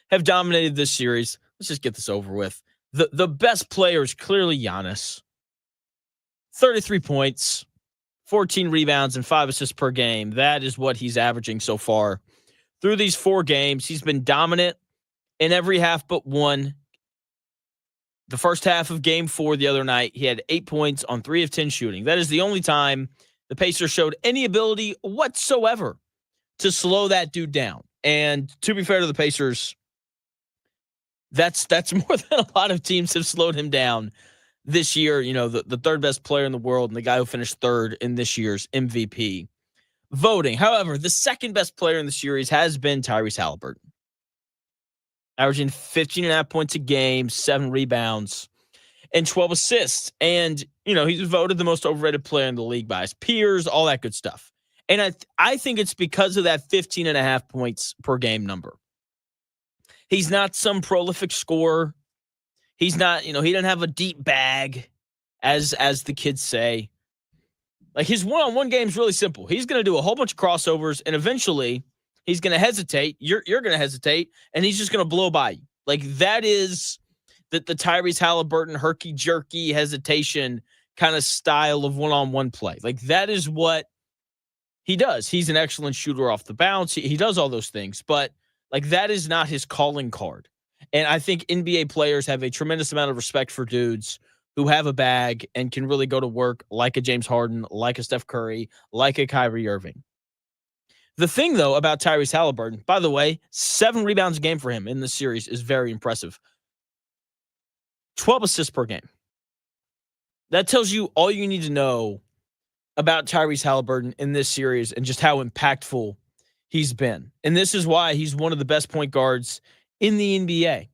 [SPEAKER 2] have dominated this series. Let's just get this over with. The best player is clearly Giannis. 33 points, 14 rebounds, and 5 assists per game. That is what he's averaging so far. Through these 4 games, he's been dominant in every half but one. The first half of Game 4 the other night, he had 8 points on 3 of 10 shooting. That is the only time the Pacers showed any ability whatsoever to slow that dude down. And to be fair to the Pacers, that's more than a lot of teams have slowed him down this year. You know, the third best player in the world and the guy who finished third in this year's MVP voting. However, the second best player in the series has been Tyrese Halliburton, averaging 15.5 points a game, 7 rebounds, and 12 assists. And, you know, he's voted the most overrated player in the league by his peers, all that good stuff. And I think it's because of that 15.5 points per game number. He's not some prolific scorer. He's not, he doesn't have a deep bag, as the kids say. Like, his one-on-one game is really simple. He's going to do a whole bunch of crossovers, and eventually he's going to hesitate. You're going to hesitate, and he's just going to blow by you. Like, that is the Tyrese Halliburton herky-jerky hesitation kind of style of one-on-one play. Like, that is what he does. He's an excellent shooter off the bounce. He does all those things, but, like, that is not his calling card. And I think NBA players have a tremendous amount of respect for dudes who have a bag and can really go to work, like a James Harden, like a Steph Curry, like a Kyrie Irving. The thing, though, about Tyrese Halliburton, by the way, 7 rebounds a game for him in this series is very impressive. 12 assists per game. That tells you all you need to know about Tyrese Halliburton in this series and just how impactful he's been. And this is why he's one of the best point guards in the NBA.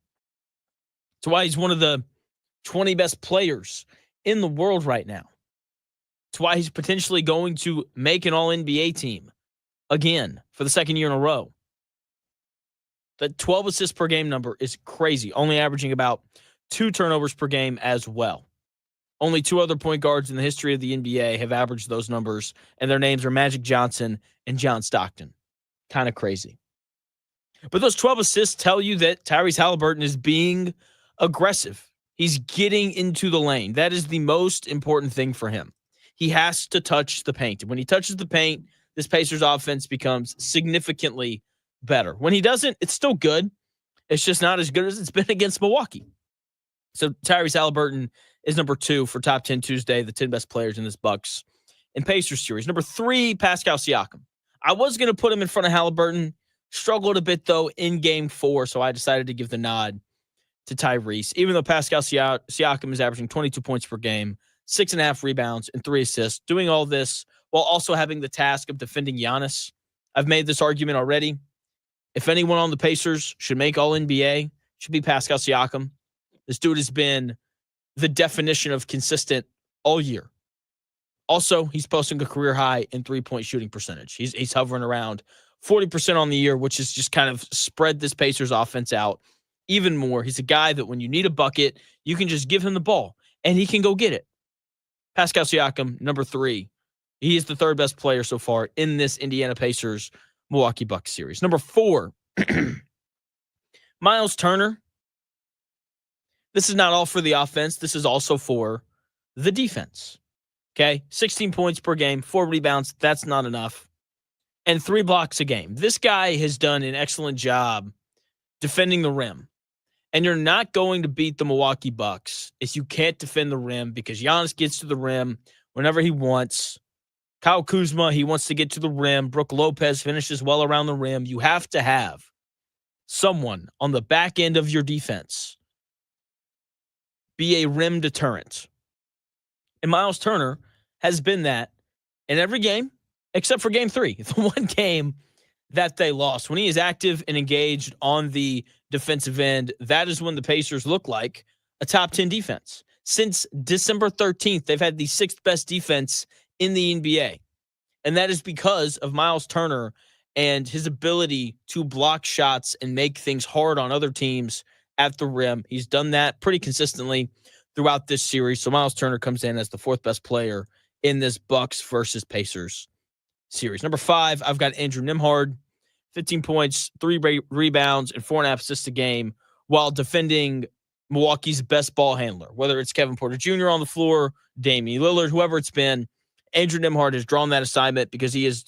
[SPEAKER 2] It's why he's one of the 20 best players in the world right now. It's why he's potentially going to make an All-NBA team again for the second year in a row. The 12 assists per game number is crazy, only averaging about 2 turnovers per game as well. Only 2 other point guards in the history of the NBA have averaged those numbers, and their names are Magic Johnson and John Stockton. Kind of crazy. But those 12 assists tell you that Tyrese Halliburton is being aggressive. He's getting into the lane. That is the most important thing for him. He has to touch the paint. And when he touches the paint, this Pacers offense becomes significantly better. When he doesn't, it's still good. It's just not as good as it's been against Milwaukee. So Tyrese Halliburton is number 2 for Top 10 Tuesday, the 10 best players in this Bucks and Pacers series. Number 3, Pascal Siakam. I was going to put him in front of Halliburton. Struggled a bit, though, in Game 4, so I decided to give the nod to Tyrese. Even though Pascal Siakam is averaging 22 points per game, 6.5 rebounds, and 3 assists, doing all this while also having the task of defending Giannis. I've made this argument already. If anyone on the Pacers should make All-NBA, it should be Pascal Siakam. This dude has been the definition of consistent all year. Also, he's posting a career high in 3-point shooting percentage. He's hovering around 40% on the year, which is just kind of spread this Pacers offense out even more. He's a guy that when you need a bucket, you can just give him the ball, and he can go get it. Pascal Siakam, number 3. He is the 3rd best player so far in this Indiana Pacers Milwaukee Bucks series. Number 4, Miles Turner. This is not all for the offense. This is also for the defense. Okay, 16 points per game, 4 rebounds. That's not enough. And 3 blocks a game. This guy has done an excellent job defending the rim. And you're not going to beat the Milwaukee Bucks if you can't defend the rim, because Giannis gets to the rim whenever he wants. Kyle Kuzma, he wants to get to the rim. Brook Lopez finishes well around the rim. You have to have someone on the back end of your defense be a rim deterrent. And Miles Turner has been that in every game except for game 3, the one game that they lost. When he is active and engaged on the defensive end, that is when the Pacers look like a top 10 defense. Since December 13th, they've had the 6th best defense in the NBA. And that is because of Miles Turner and his ability to block shots and make things hard on other teams at the rim. He's done that pretty consistently throughout this series. So Miles Turner comes in as the 4th best player in this Bucks versus Pacers series. Number 5, I've got Andrew Nembhard, 15 points, 3 rebounds, and 4.5 assists a game while defending Milwaukee's best ball handler, whether it's Kevin Porter Jr. on the floor, Damian Lillard, whoever it's been. Andrew Nembhard has drawn that assignment because he has,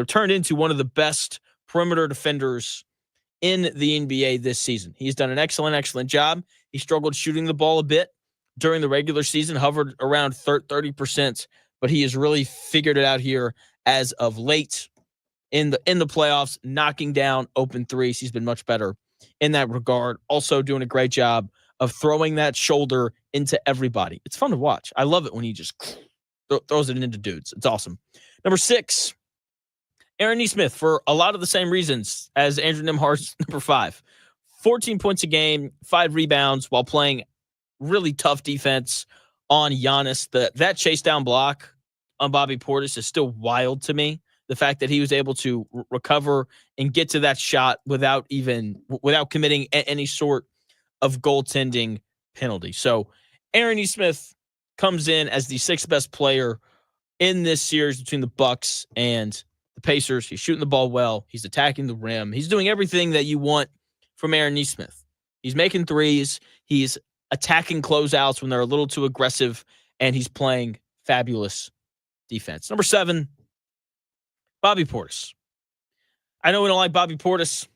[SPEAKER 2] turned into one of the best perimeter defenders in the NBA this season. He's done an excellent job. He struggled shooting the ball a bit during the regular season, hovered around 30%, but he has really figured it out here as of late in the playoffs, knocking down open threes. He's been much better in that regard. Also doing a great job of throwing that shoulder into everybody. It's fun to watch. I love it when he just throws it into dudes. It's awesome. Number 6, Aaron Nesmith, for a lot of the same reasons as Andrew Nembhard's number 5. 14 points a game, 5 rebounds while playing really tough defense on Giannis. That chase down block on Bobby Portis is still wild to me. The fact that he was able to recover and get to that shot without committing any sort of goaltending penalty. So Aaron Nesmith comes in as the 6th best player in this series between the Bucks and the Pacers. He's shooting the ball well. He's attacking the rim. He's doing everything that you want from Aaron Nesmith. He's making threes. He's attacking closeouts when they're a little too aggressive, and he's playing fabulous defense. Number 7, Bobby Portis. I know we don't like Bobby Portis,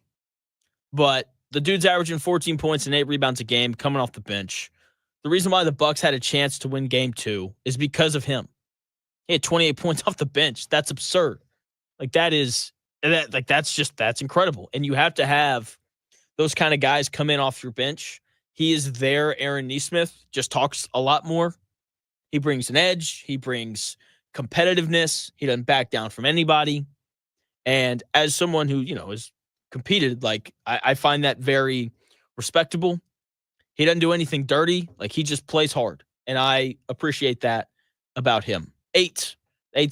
[SPEAKER 2] but the dude's averaging 14 points and 8 rebounds a game coming off the bench. The reason why the Bucks had a chance to win game 2 is because of him. He had 28 points off the bench. That's absurd. That's incredible. And you have to have those kind of guys come in off your bench. He is there. Aaron Nesmith just talks a lot more. He brings an edge. He brings competitiveness. He doesn't back down from anybody. And as someone who, has competed, I find that very respectable. He doesn't do anything dirty. He just plays hard. And I appreciate that about him. 8th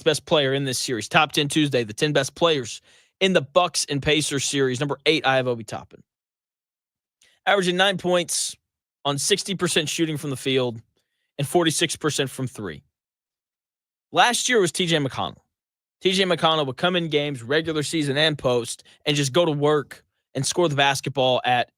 [SPEAKER 2] best player in this series. Top 10 Tuesday, the 10 best players in the Bucks and Pacers series. Number 8, I have Obi Toppin. Averaging 9 points on 60% shooting from the field and 46% from 3. Last year was TJ McConnell. TJ McConnell would come in games, regular season and post, and just go to work and score the basketball at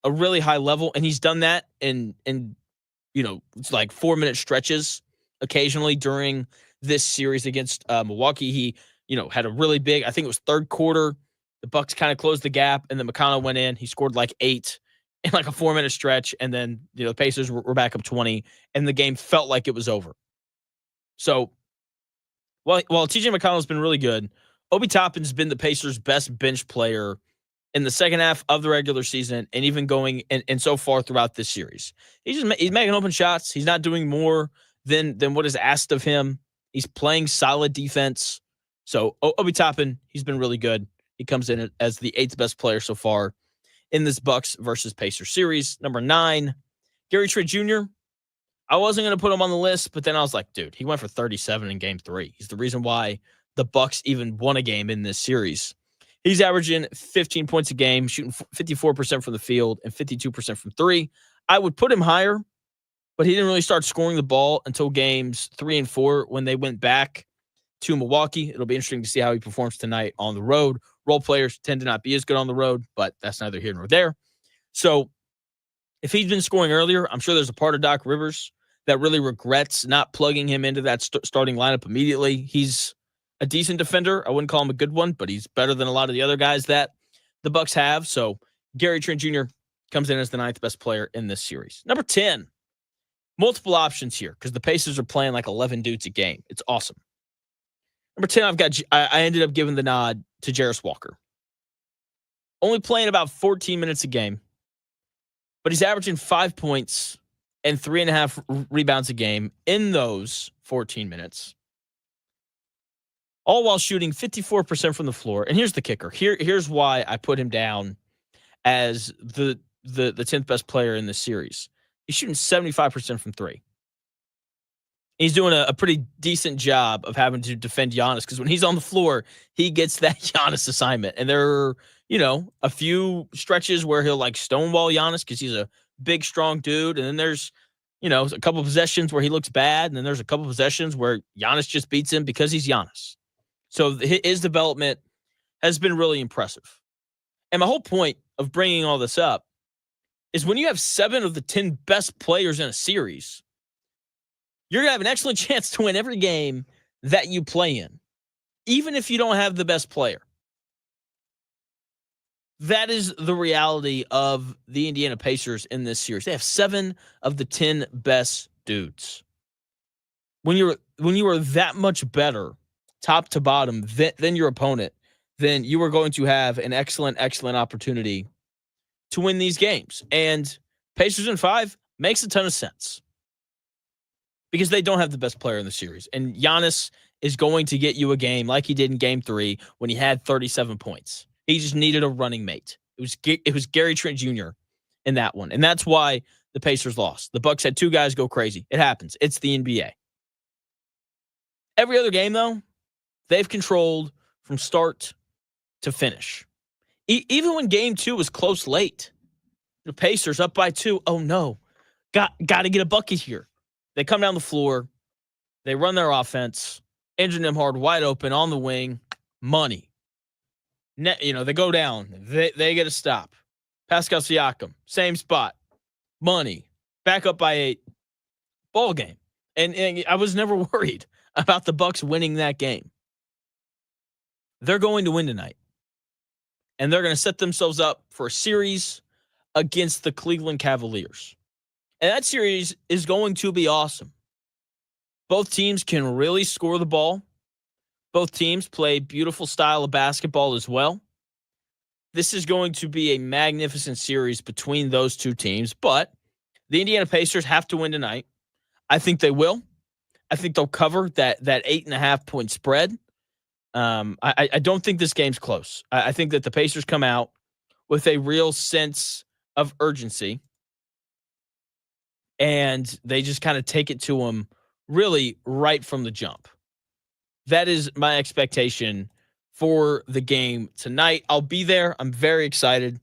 [SPEAKER 2] a really high level. And he's done that in it's 4-minute stretches occasionally during this series against Milwaukee. He, had a really big, I think it was third quarter. The Bucks kind of closed the gap, and then McConnell went in. He scored 8 in a 4-minute stretch, and then the Pacers were back up 20, and the game felt like it was over. So while TJ McConnell's been really good, Obi Toppin's been the Pacers' best bench player in the second half of the regular season, and even going and so far throughout this series. He's making open shots. He's not doing more than what is asked of him. He's playing solid defense. So Obi Toppin, he's been really good. He comes in as the 8th best player so far in this Bucks versus Pacers series. Number 9, Gary Trent Jr. I wasn't going to put him on the list, but then I was like, dude, he went for 37 in game 3. He's the reason why the Bucks even won a game in this series. He's averaging 15 points a game, shooting 54% from the field and 52% from 3. I would put him higher, but he didn't really start scoring the ball until games 3 and 4 when they went back to Milwaukee. It'll be interesting to see how he performs tonight on the road. Role players tend to not be as good on the road, but that's neither here nor there. So if he'd been scoring earlier, I'm sure there's a part of Doc Rivers that really regrets not plugging him into that starting lineup immediately. He's a decent defender. I wouldn't call him a good one, but he's better than a lot of the other guys that the Bucs have. So Gary Trent Jr. comes in as the 9th best player in this series. Number 10, multiple options here because the Pacers are playing like 11 dudes a game. It's awesome. Number 10, I ended up giving the nod to Jarris Walker. Only playing about 14 minutes a game, but he's averaging 5 points and 3.5 rebounds a game in those 14 minutes. All while shooting 54% from the floor. And here's the kicker. Here's why I put him down as the 10th best player in this series. He's shooting 75% from three. He's doing a pretty decent job of having to defend Giannis because when he's on the floor, he gets that Giannis assignment. And there are, a few stretches where he'll like stonewall Giannis because he's a big, strong dude. And then there's, a couple of possessions where he looks bad. And then there's a couple of possessions where Giannis just beats him because he's Giannis. So his development has been really impressive. And my whole point of bringing all this up is when you have 7 of the 10 best players in a series, you're going to have an excellent chance to win every game that you play in, even if you don't have the best player. That is the reality of the Indiana Pacers in this series. They have 7 of the 10 best dudes. When you are that much better, top to bottom, than your opponent, then you are going to have an excellent, excellent opportunity to win these games. And Pacers in 5 makes a ton of sense because they don't have the best player in the series. And Giannis is going to get you a game like he did in Game 3 when he had 37 points. He just needed a running mate. It was Gary Trent Jr. in that one. And that's why the Pacers lost. The Bucs had 2 guys go crazy. It happens. It's the NBA. Every other game, though, they've controlled from start to finish. Even when Game 2 was close late, the Pacers up by 2. Oh, no. Got to get a bucket here. They come down the floor. They run their offense. Andrew Nembhard wide open on the wing. Money. They go down. They get a stop. Pascal Siakam, same spot. Money. Back up by 8. Ball game. And I was never worried about the Bucs winning that game. They're going to win tonight. And they're going to set themselves up for a series against the Cleveland Cavaliers. And that series is going to be awesome. Both teams can really score the ball. Both teams play beautiful style of basketball as well. This is going to be a magnificent series between those two teams, but the Indiana Pacers have to win tonight. I think they will. I think they'll cover that 8.5 point spread. I don't think this game's close. I think that the Pacers come out with a real sense of urgency, and they just kind of take it to them really right from the jump. That is my expectation for the game tonight. I'll be there. I'm very excited.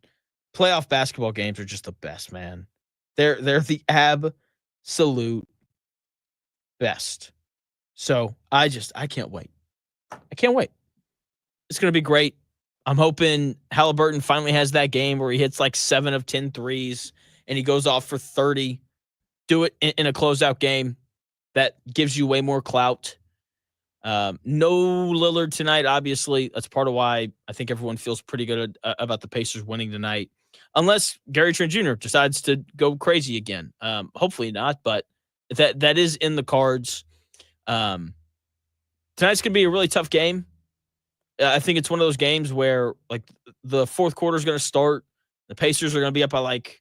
[SPEAKER 2] Playoff basketball games are just the best, man. They're the absolute best. So I can't wait. I can't wait. It's going to be great. I'm hoping Halliburton finally has that game where he hits like 7 of 10 threes and he goes off for 30. Do it in a closeout game. That gives you way more clout. No Lillard tonight, obviously. That's part of why I think everyone feels pretty good about the Pacers winning tonight. Unless Gary Trent Jr. decides to go crazy again. Hopefully not, but that is in the cards. Tonight's going to be a really tough game. I think it's one of those games where like the fourth quarter is going to start. The Pacers are going to be up by like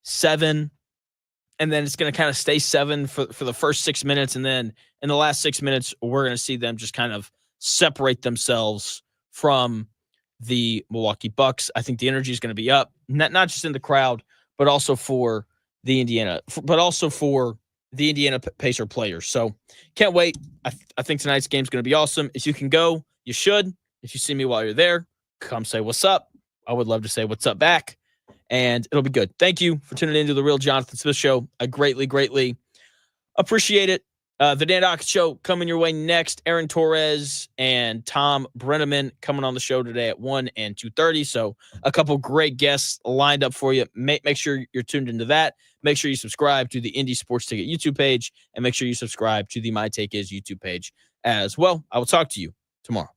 [SPEAKER 2] 7. And then it's going to kind of stay 7 for the first 6 minutes. And then in the last 6 minutes, we're going to see them just kind of separate themselves from the Milwaukee Bucks. I think the energy is going to be up, not just in the crowd, but also for the Indiana Pacer players. So can't wait. I think tonight's game is going to be awesome. If you can go, you should. If you see me while you're there, come say what's up. I would love to say what's up back. And it'll be good. Thank you for tuning into the Real Jonathan Smith Show. I greatly, greatly appreciate it. The Dan Dockett Show coming your way next. Aaron Torres and Tom Brenneman coming on the show today at 1 and 2:30. So a couple great guests lined up for you. Make sure you're tuned into that. Make sure you subscribe to the Indy Sports Ticket YouTube page, and make sure you subscribe to the My Take Is YouTube page as well. I will talk to you tomorrow.